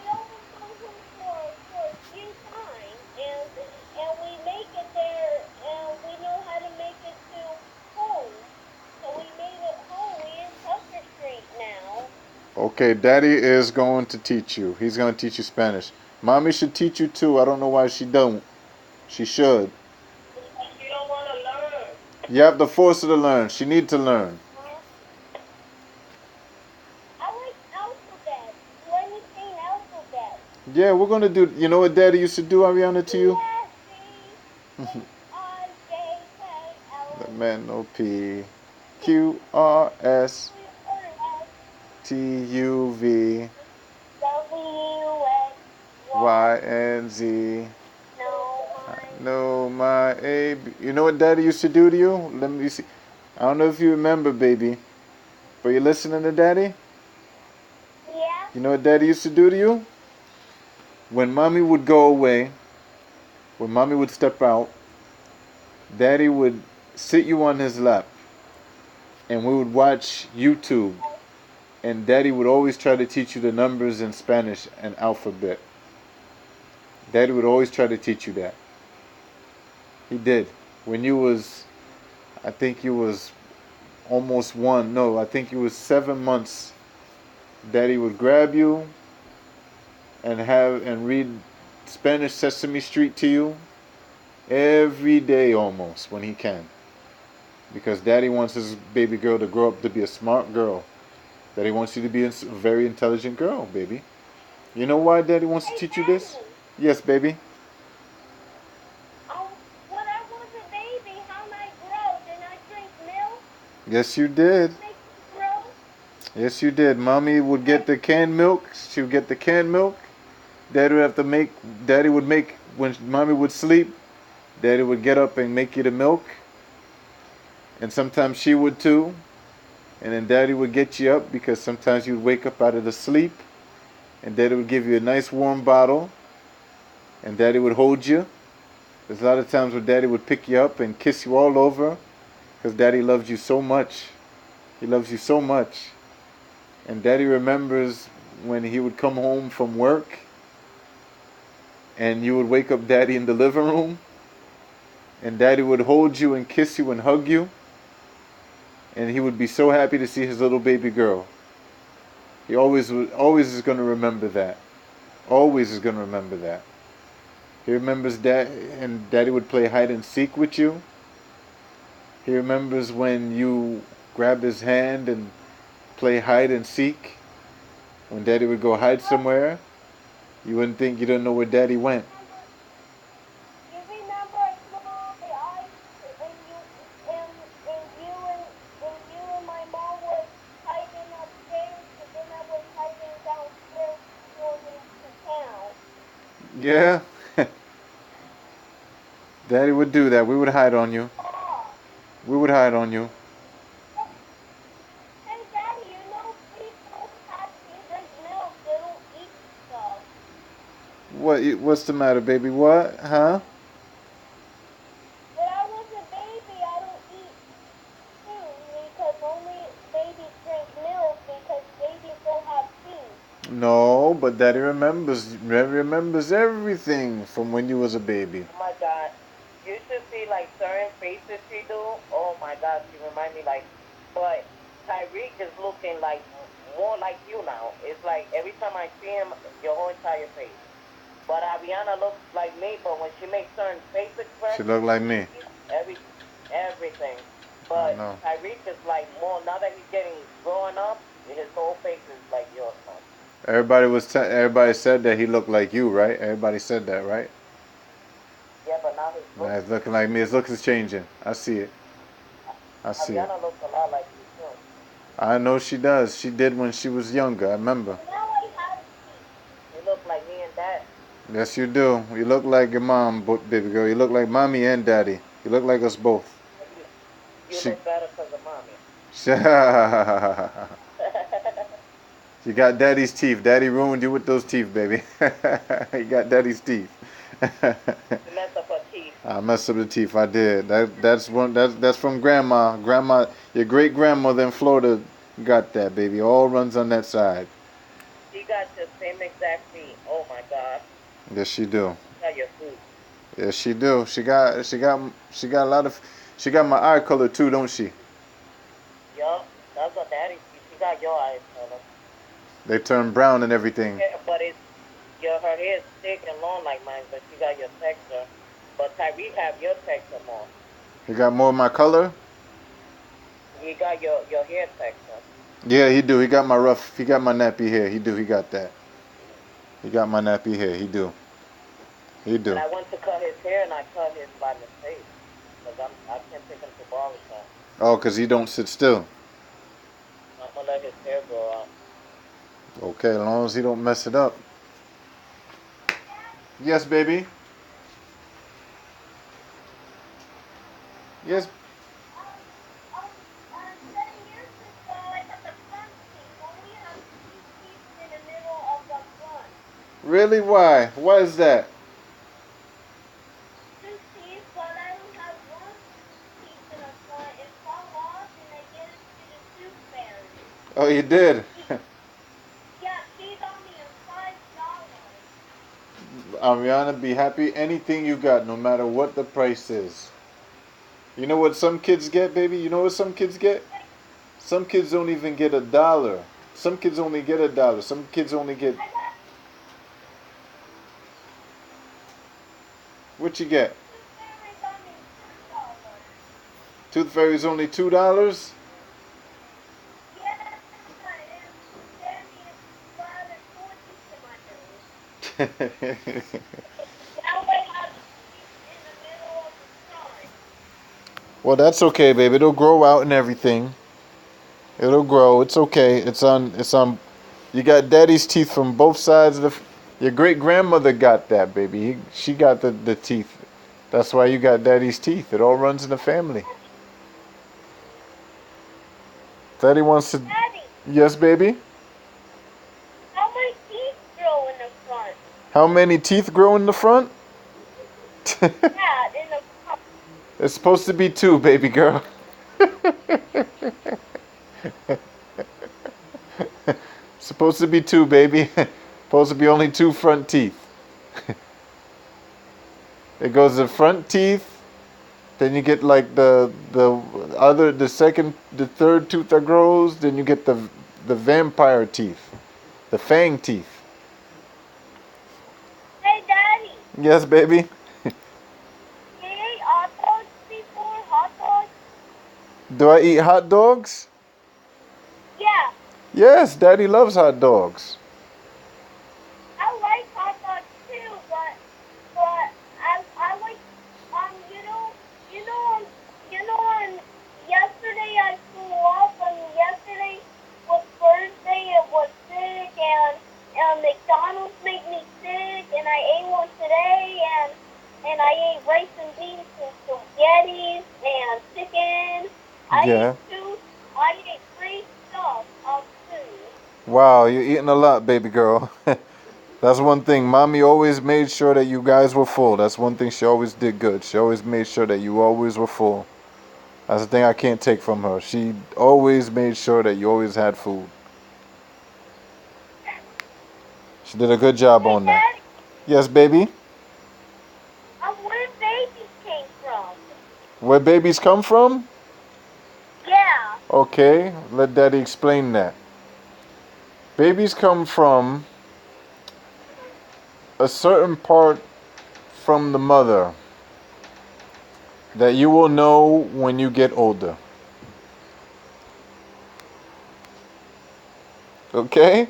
always go home for a few times, and we make it there, and we know how to make it to home. So we made it home. We in Tucker Street now. Okay, Daddy is going to teach you. He's going to teach you Spanish. Mommy should teach you too. I don't know why she don't. She should. You don't want to learn. You have to force her to learn. She need to learn. I like alphabet. Let me sing alphabet. Yeah, we're going to do. You know what Daddy used to do, Ariana, to you? The man no P. Q R S T U V Y N Z. No, my A. You know what Daddy used to do to you? Let me see. I don't know if you remember, baby, but you listening to Daddy? Yeah. You know what Daddy used to do to you? When Mommy would go away, when Mommy would step out, Daddy would sit you on his lap, and we would watch YouTube, and Daddy would always try to teach you the numbers in Spanish and alphabet. Daddy would always try to teach you that. He did. When you was, I think you was almost 1. No, I think you was 7 months. Daddy would grab you and read Spanish Sesame Street to you every day almost when he can. Because Daddy wants his baby girl to grow up to be a smart girl. Daddy wants you to be a very intelligent girl, baby. You know why Daddy wants to teach you this? Yes, baby. When I was a baby, how did I grow? Did I drink milk? Yes, you did. Make me grow? Yes, you did. Mommy would get the canned milk. She would get the canned milk. Daddy would have to make. Daddy would make when Mommy would sleep. Daddy would get up and make you the milk. And sometimes she would too. And then Daddy would get you up because sometimes you'd wake up out of the sleep. And Daddy would give you a nice warm bottle. And Daddy would hold you. There's a lot of times where Daddy would pick you up and kiss you all over. Because Daddy loves you so much. He loves you so much. And Daddy remembers when he would come home from work. And you would wake up Daddy in the living room. And Daddy would hold you and kiss you and hug you. And he would be so happy to see his little baby girl. He always is going to remember that. Always is going to remember that. He remembers Dad, and Daddy would play hide and seek with you. He remembers when you grab his hand and play hide and seek. When Daddy would go hide somewhere, you wouldn't think you didn't know where Daddy went. You remember I closed my eyes and you and my mom were hiding upstairs, and then I was hiding downstairs going into town. Yeah. Daddy would do that. We would hide on you. We would hide on you. Hey, Daddy, you know people have to drink milk. They don't eat stuff. What's the matter, baby? What? Huh? When I was a baby, I don't eat food because only babies drink milk because babies don't have teeth. No, but Daddy remembers everything from when you was a baby. Oh my God. You should see like certain faces she do. Oh my God, she remind me like, but Tyreek is looking like more like you now. It's like every time I see him, your whole entire face. But Ariana looks like me, but when she makes certain face She expressions, look like me. every everything. I But know. Tyreek is like more now that he's getting growing up, his whole face is like yours now. Everybody said that he looked like you, right? Everybody said that, right? Yeah, but now his Now look, it's looking like me. His look is changing. I see it. I see it. Ariana looks a lot like you too. I know she does. She did when she was younger. I remember. Now I have teeth. You look like me and Dad. Yes, you do. You look like your mom, baby girl. You look like mommy and daddy. You look like us both. You She- look better because of mommy. You got daddy's teeth. Daddy ruined you with those teeth, baby. You got daddy's teeth. You mess up her teeth. I messed up the teeth. I did. That's from grandma. Grandma, your great grandmother in Florida got that, baby. All runs on that side. She got the same exact teeth. Oh my God. Yes, she do. Got your food. Yes, she do. She got a lot of. She got my eye color too, don't she? Yup. That's her daddy's teeth. She got your eyes color. They turn brown and everything. Yeah, but her hair is thick and long like mine, but she got your texture. But Tyreek have your texture more. He got more of my color. You got your hair texture. Yeah, he do. He got my rough. He got my nappy hair. He do. He got that. He got my nappy hair. He do. He do. And I went to cut his hair and I cut his by mistake. Because I can't take him to barbershop. Oh, 'cause he don't sit still. I'm going to let his hair grow out. Okay, as long as he don't mess it up. Yes, baby. Yes. 7 years ago, I got the front teeth. Only have 2 teeth in the middle of the front. Really? Why? Why is that? 2 teeth, but I don't have 1 teeth in the front. It fell off, and I gave it to the tooth fairy. Oh, you did. Yeah, she got me a $5. Ariana, be happy anything you got, no matter what the price is. You know what some kids get, baby? You know what some kids get? Some kids don't even get $1. Some kids only get $1. Some kids only get. What you get? Tooth fairy got me $2. Tooth Fairy's only $2. Yeah, and Danny is glad and 4 teeth in my nose. Now I have teeth in the middle of the front. Well, that's okay, baby. It'll grow out and everything. It'll grow. It's okay. It's on. It's on. You got daddy's teeth from both sides of the. Your great grandmother got that, baby. She got the teeth. That's why you got daddy's teeth. It all runs in the family. Daddy wants to. Daddy, Yes, baby. how my teeth grow in the front? How many teeth grow in the front? Yeah, in the front. It's supposed to be 2, baby girl. Supposed to be 2, baby. Supposed to be only 2 front teeth. It goes the front teeth, then you get like the third tooth that grows, then you get the vampire teeth, the fang teeth. Hey, Daddy, Yes, baby. you ate hot dogs before? Hot dogs? Do I eat hot dogs? Yeah, Yes, Daddy loves hot dogs. I like hot dogs too, but I like yesterday I flew off, and yesterday was Thursday. It was sick, and McDonald's made me sick, and I ate one today, and I ate rice and beans and spaghetti and chicken. Yeah. I ate 3 stuff of food. Wow, you're eating a lot, baby girl. That's one thing. Mommy always made sure that you guys were full. That's one thing she always did good. She always made sure that you always were full. That's the thing I can't take from her. She always made sure that you always had food. She did a good job Hey, on that. Daddy, Yes, baby. where babies came from? Where babies come from? Yeah. Okay, let Daddy explain that. Babies come from a certain part from the mother that you will know when you get older. Okay?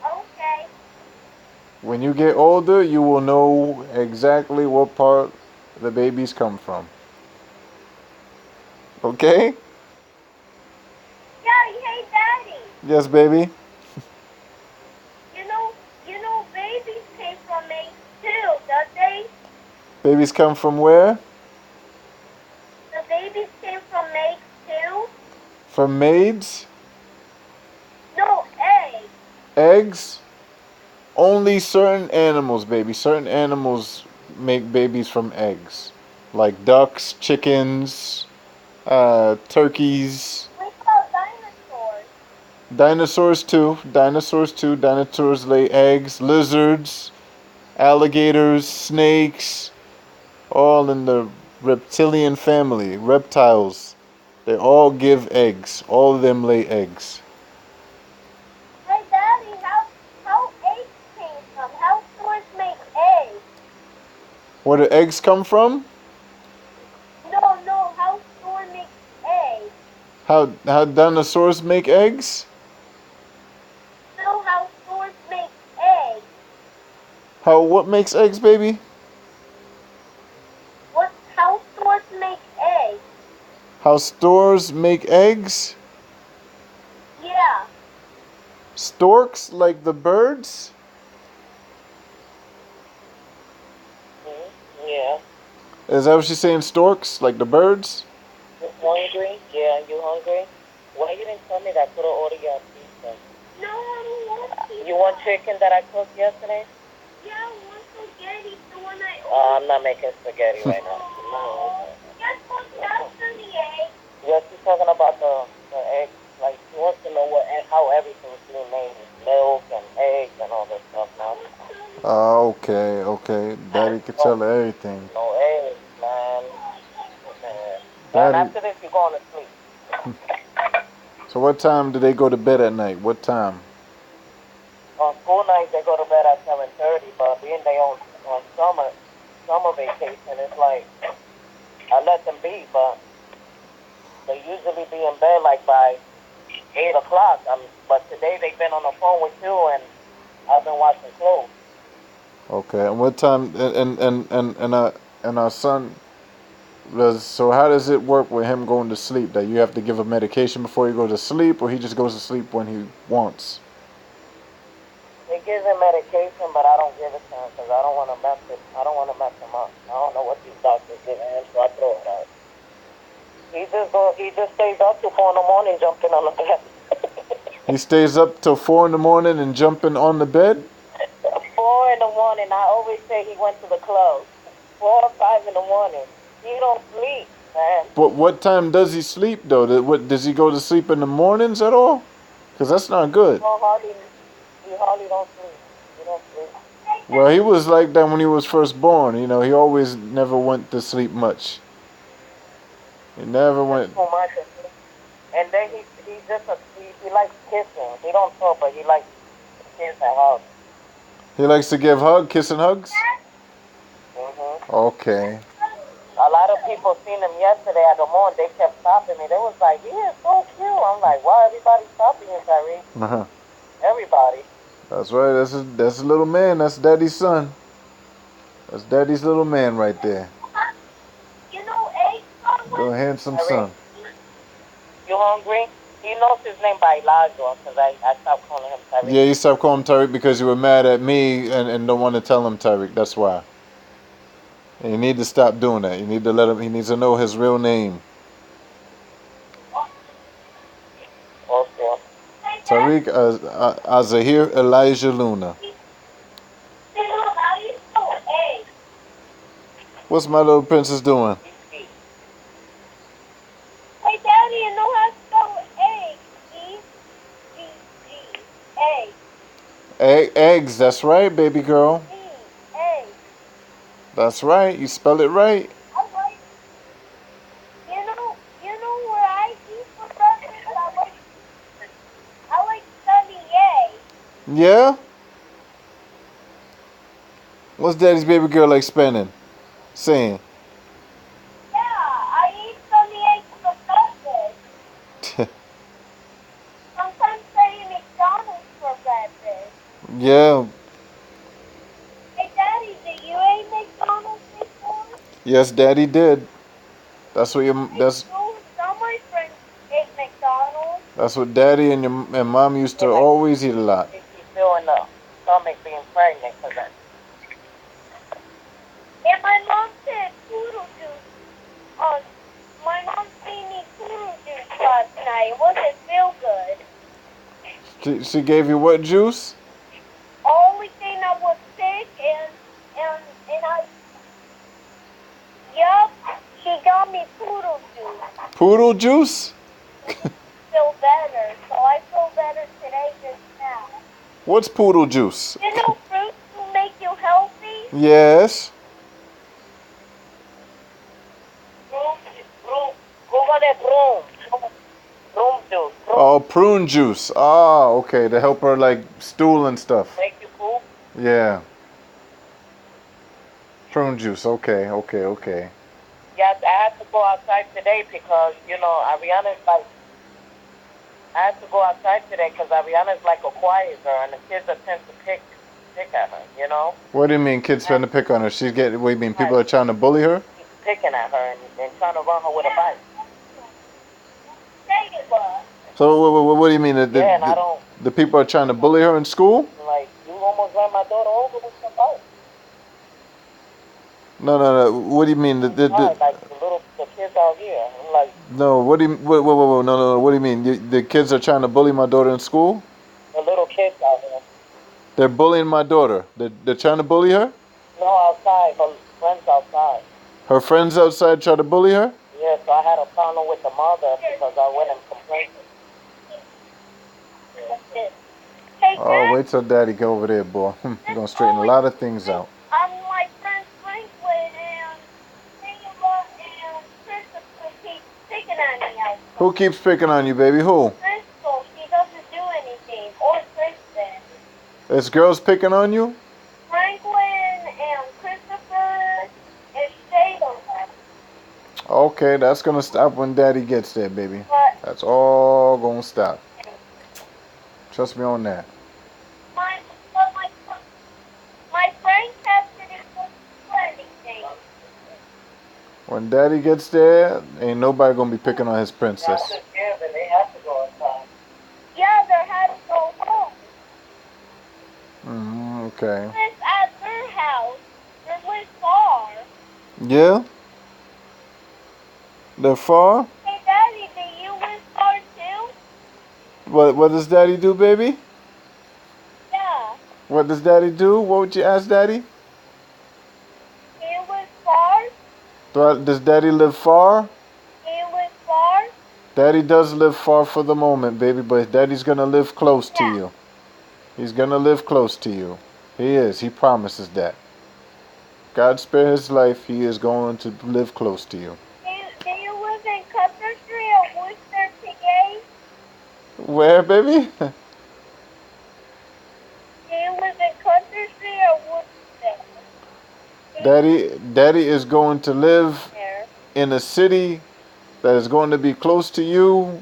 Okay. When you get older, you will know exactly what part the babies come from. Okay? Yeah, hey, Daddy. Yes, baby. Babies came from me too, don't they? Babies come from where? The babies came from me too. From maids? No, Eggs? Only certain animals, baby. Certain animals make babies from eggs. Like ducks, chickens, turkeys. What about dinosaurs? Dinosaurs too. Dinosaurs too. Dinosaurs lay eggs. Lizards, alligators, snakes, all in the reptilian family. Reptiles. They all give eggs. All of them lay eggs. Hey, Daddy, how eggs came from? How stores make eggs? Where do eggs come from? No, how store makes eggs? How dinosaurs make eggs? No, how stores make eggs? How what makes eggs, baby? How stores make eggs? How stores make eggs? Yeah. Storks like the birds? Yeah. Is that what she's saying? Storks like the birds? You hungry? Yeah, you hungry? Why you didn't tell me that? I could have ordered your pizza. No, I don't want pizza. You want chicken that I cooked yesterday? Yeah, I want spaghetti. The one I I'm not making spaghetti right now. No. Guess what? That's the egg. Yeah, she's talking about the eggs. Like, she wants to know how everything's being made. Milk and eggs and all this stuff now. Oh, okay. Daddy can tell her everything. No eggs, man. And Daddy. after this, you're going to sleep. So what time do they go to bed at night? What time? On school nights, they go to bed at 7:30, but being they on summer vacation, it's like, I let them be, but they usually be in bed like by 8 o'clock. But today they've been on the phone with you, and I've been watching clothes. Okay. And what time? And our son does. So how does it work with him going to sleep? That you have to give him medication before he goes to sleep, or he just goes to sleep when he wants? They give him medication, but I don't give it to him because I don't want to mess it. I don't want to mess him up. I don't know what these doctors give him, so I throw it out. He just stays up till 4 in the morning, jumping on the bed. He stays up till 4 in the morning and jumping on the bed? 4 in the morning. I always say he went to the club. 4 or 5 in the morning. He don't sleep, man. But what time does he sleep though? What does he go to sleep in the mornings at all? Because that's not good. He hardly don't sleep. He don't sleep. Well, he was like that when he was first born. You know, he always never went to sleep much. He never went. Too much. And then he likes kissing. He don't talk, but he likes to kiss and hug. He likes to give kiss and hugs? Mm-hmm. Okay. A lot of people seen him yesterday at the mall. They kept stopping me. They was like, "He is so cute." I'm like, "Why everybody stopping you, Tyree?" Uh-huh. Everybody. That's right. That's a little man. That's Daddy's son. That's Daddy's little man right there. You know, eggs Little handsome son. You hungry? He knows his name by Elijah because I stopped calling him Tyree. Yeah, you stopped calling him Tariq because you were mad at me and don't want to tell him Tariq. That's why. And you need to stop doing that. You need to let him. He needs to know his real name. Okay. Tariq Azahir Elijah Luna. How do you spell egg? What's my little princess doing? Hey, Daddy, you know how to spell egg? E-G-G. Egg. Eggs. That's right, baby girl. Egg. That's right. You spell it right. You know where I eat for breakfast? I like studying eggs. Yeah. What's Daddy's baby girl like spending? Saying. Yeah, I eat sunny eggs for breakfast. Sometimes I eat McDonald's for breakfast. Yeah. Hey, Daddy, did you eat McDonald's before? Yes, Daddy did. That's what your that's Some of my friends ate McDonald's. that's what Daddy and your Mom used to always eat a lot. He's feeling the stomach being pregnant because that. And my mom said poodle juice. My mom gave me poodle juice last night. It wasn't feel good. She gave you what juice? Only thing I was sick and I yup, she got me poodle juice. Poodle juice? Feel better. So I feel better today just now. What's poodle juice? You know fruits will make you healthy? Yes. Google that broom. Broom juice. Broom. Oh, prune juice. Ah, okay. To help her like stool and stuff. Make you poop. Yeah. Prune juice. Okay, okay, okay. Yes, I had to go outside today because, Ariana's like, I had to go outside today because Ariana's like a quiet girl and the kids are tend to pick at her, What do you mean kids trying to pick on her? She's getting, what do you mean people are trying to bully her? Keep picking at her and trying to run her with a bike. Say it was. So what do you mean? Yeah, and I don't, The people are trying to bully her in school? like, you almost ran my daughter over with your bike. No. What do you mean? Like the kids out here. I'm like, No, what do you, whoa, no, what do you mean? The kids are trying to bully my daughter in school? the little kids out here. They're bullying my daughter. They're trying to bully her? No, outside, her friends outside. Her friends outside try to bully her? Yeah, so I had a problem with the mother because I went and complained. Hey, Oh, Dad, wait till daddy go over there, boy. You're gonna straighten a lot of things out. my friend Franklin and Angela and Christopher keep picking on me out. Who keeps picking on you, baby? Who? Crystal, she doesn't do anything. Or Kristen. It's girls picking on you? Franklin and Christopher and Shayla. Okay, that's gonna stop when daddy gets there, baby. But That's all gonna stop. Trust me on that. my friend Cassidy doesn't do anything. When daddy gets there, ain't nobody gonna be picking on his princess. And they have to go outside. Yeah, they had to go home. Okay. It's at their house. They live far. Yeah? They're far? Hey, Daddy, do you live far too? What does daddy do, baby? Yeah. What does daddy do? What would you ask daddy? Do you live far? Does daddy live far? Do you live far? Daddy does live far for the moment, baby, but daddy's gonna live close to you. He's gonna live close to you. He is. He promises that. God spare his life, he is going to live close to you. Do you live in Custer Street or Worcester, PA? Where, baby? Do you live in Custer Street or Worcester? Daddy is going to live There. in a city that is going to be close to you,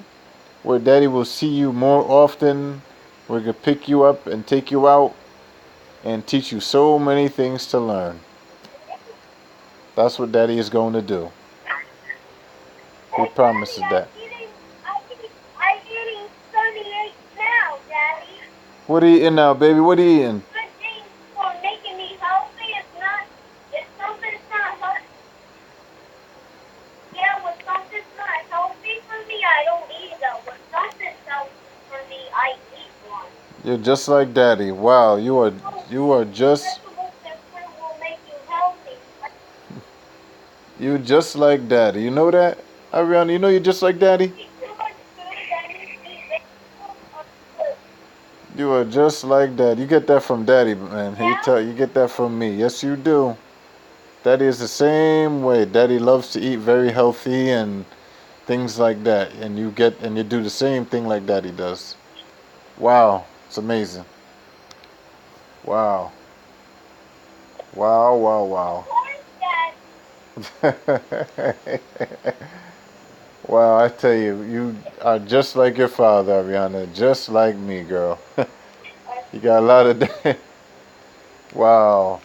where daddy will see you more often. We're going to pick you up and take you out and teach you so many things to learn. That's what daddy is going to do. He promises that. I'm eating 78 now, Daddy. What are you eating now, baby? What are you eating? Good thing for making me healthy. If something's not healthy, yeah, when something's not healthy for me, I don't eat it. When something's healthy for me, I eat one. You're just like daddy. Wow, you are just Vegetables and fruit will make you healthy. you just like daddy. You know that, Ariana? You know you're just like daddy. Eat too much food, Daddy. Eat vegetables or fruit. You are just like daddy. You get that from daddy, man. You get that from me. Yes, you do. Daddy is the same way. Daddy loves to eat very healthy and things like that, and you do the same thing like daddy does. Wow, it's amazing. Wow. Wow. Wow, I tell you, you are just like your father, Ariana. Just like me, girl. You got a lot of... Wow.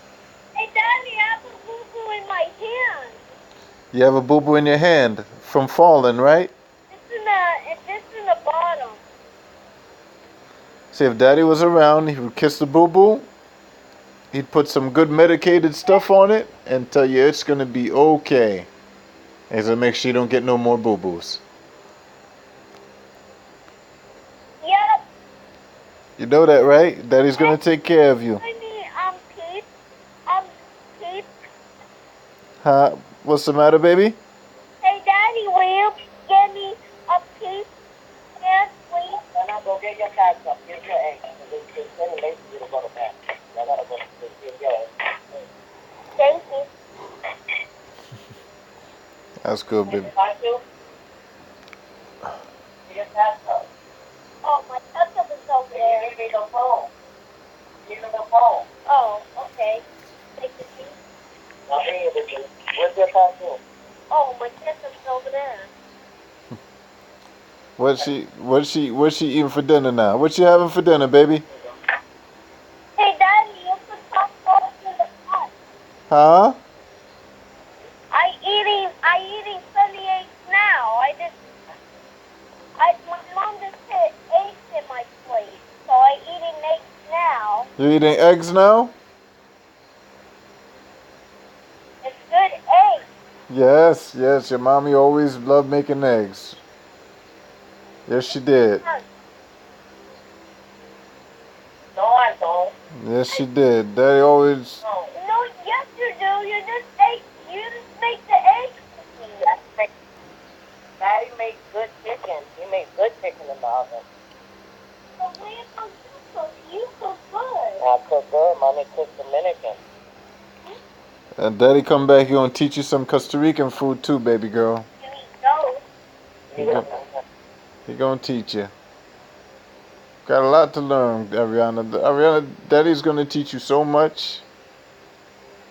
Hey, Daddy, I have a boo-boo in my hand. You have a boo-boo in your hand from falling, right? It's in the bottom. See, if daddy was around, he would kiss the boo-boo. He'd put some good medicated stuff on it and tell you it's going to be okay. And he's going to make sure you don't get no more boo-boos. Yep. You know that, right? Daddy's gonna take care of you. Honey, Pete. Pete. Huh? What's the matter, baby? Hey, Daddy, will you get me a piece and please? When I go get your cat up, get your eggs. It's very late for you to go to bed. I gotta go to get your eggs. Thank you. That's good, baby. Want to? Get your cat up. Oh, my ketchup is over there. Give me the phone. Give me the phone. Oh, okay. Take the tea. I'll bring you the juice. Where's your cat too? Oh, my ketchup's over there. What's she eating for dinner now? What you having for dinner, baby? Hey, Daddy, you could talk close to the pot. Huh? I eating 28 now. My mom just put eggs in my plate, so I eating eggs now. You eating eggs now? It's good eggs. Yes, yes. Your mommy always loved making eggs. Yes, she did. No, I don't. Yes, she did. Daddy always. No, yes you do. You just make the eggs for me. Daddy makes good chicken. He makes good chicken in the oven. But where don't you cook? You cook good. I cook good. Mommy cooks Dominican. And Daddy come back, he gonna teach you some Costa Rican food too, baby girl. You eat those. He gonna teach you. Got a lot to learn, Ariana. Ariana, Daddy's gonna teach you so much.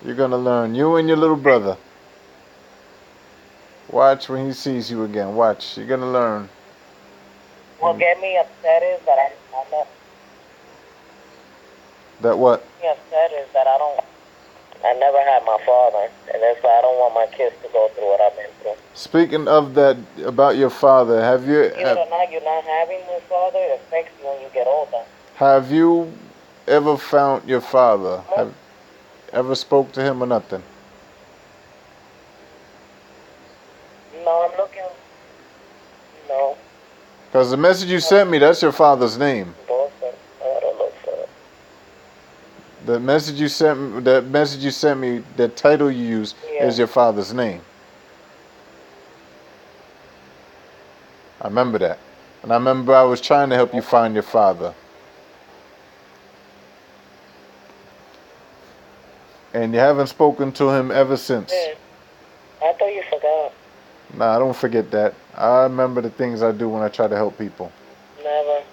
You're gonna learn. You and your little brother. Watch when he sees you again. Watch. You're gonna learn. What get me upset is that I'm not. That what? What get me upset is that I never had my father, and that's why I don't want my kids to go through what I've been through. Speaking of that, about your father, have you Either or not, you're not having this father, it affects you when you get older. have you ever found your father? Have ever spoke to him or nothing? No, I'm looking. No. Because the message you sent me, that's your father's name. Boston. I gotta look for it. The message you sent me, the title you use is your father's name. I remember that. And I remember I was trying to help you find your father. And you haven't spoken to him ever since. I thought you forgot. Nah, I don't forget that. I remember the things I do when I try to help people. Never.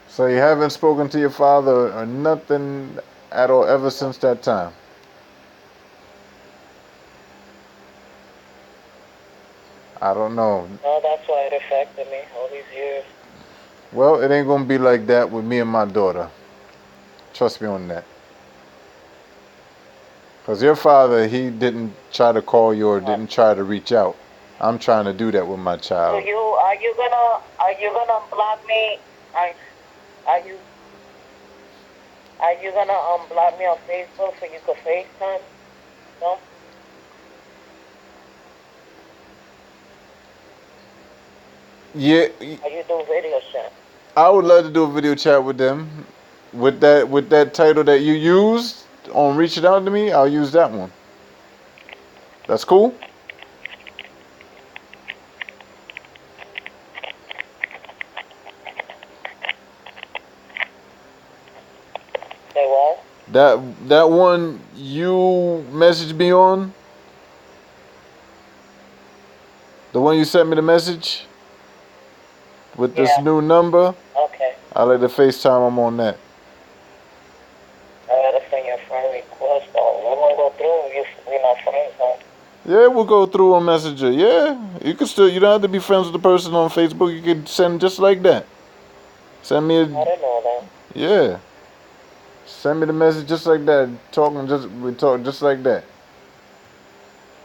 So you haven't spoken to your father or nothing at all ever since that time? I don't know. No, that's why it affected me all these years. Well, it ain't gonna be like that with me and my daughter. Trust me on that. Because your father, he didn't try to call you or didn't try to reach out. I'm trying to do that with my So child. are you gonna block me? Are you gonna block me on Facebook so you could FaceTime? No. Yeah, Or you do video chat? I would love to do a video chat with them. With that title that you used on Reach It Out to Me, I'll use that one. That's cool? Say what? That one you messaged me on? The one you sent me the message? With this new number? Okay. I like to FaceTime, I'm on that. I gotta send you a friend request. We won't go through. We're not friends, huh? Yeah, we'll go through on Messenger. Yeah, you don't have to be friends with the person on Facebook. You can send just like that. Send me I didn't know that. yeah. Send me the message just like that. We talk just like that.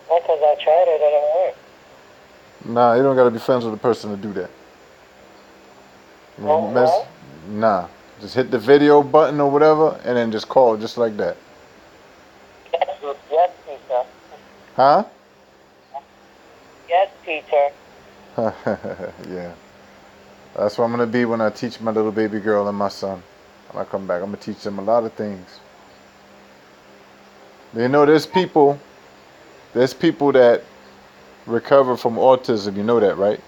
Well, because I tried it, it didn't work. Nah, you don't gotta be friends with the person to do that. No? Nah, just hit the video button or whatever, and then just call just like that. Yes, teacher. Huh? Yes, teacher. Yeah. That's what I'm gonna be when I teach my little baby girl and my son. When I come back, I'm gonna teach them a lot of things. You know, there's people that recover from autism. You know that, right?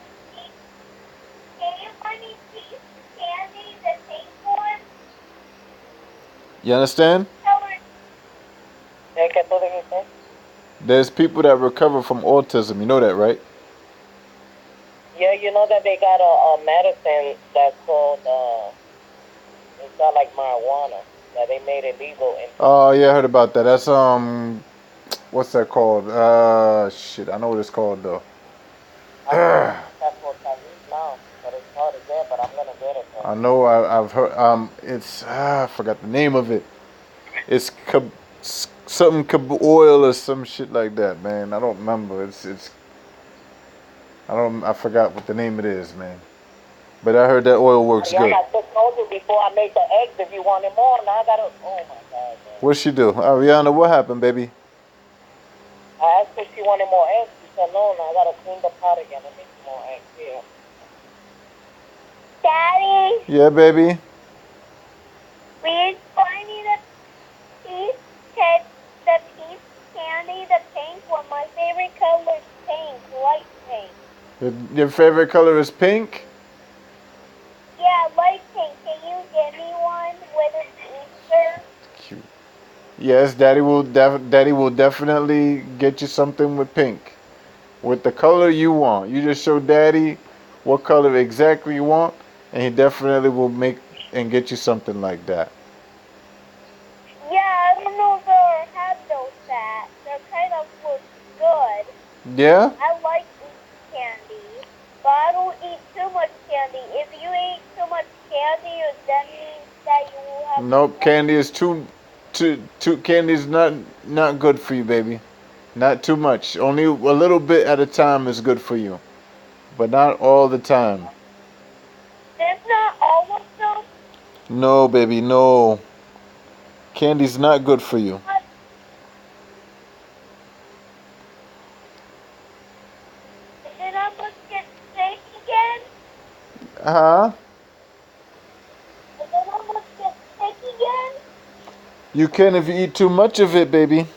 Can you find me piece candy, the pink one? You understand? Color. ¿Qué tú dijiste? There's people that recover from autism. You know that, right? Yeah, you know that they got a medicine that's called, it's not like marijuana, that they made it legal in. Oh yeah, I heard about that. That's what's that called? Shit, I know what it's called though. That's what I use now, but it's hard to get, but I'm gonna get it. I know I've heard. It's I forgot the name of it. It's something oil or some shit like that, man. I don't remember. I forgot what the name it is, man. But I heard that oil works Yeah, good. I just told you before I made the eggs if you wanted more. Now I gotta, oh my God, man. What'd she do? Ariana, what happened, baby? I asked if she wanted more eggs. She said no, now I gotta clean the pot again and make some more eggs here. Daddy, Yeah, baby. please find me the piece candy, the pink one. My favorite color is pink, light pink. Your favorite color is pink? Yeah, light pink. Can you get me one with an Easter? Cute. Yes, Daddy will definitely get you something with pink. With the color you want. You just show Daddy what color exactly you want, and he definitely will make and get you something like that. Yeah, I don't know if I have those that. They kind of look good. Yeah? I like eating candy, but I don't eat too much candy. If you eat too much candy, that means that you will have. Nope, candy is too candy is not good for you, baby. Not too much. Only a little bit at a time is good for you. But not all the time. That's not all of them. No, baby, no. Candy's not good for you. Then I must get sick again. Huh? And then I must get sick again. You can if you eat too much of it, baby.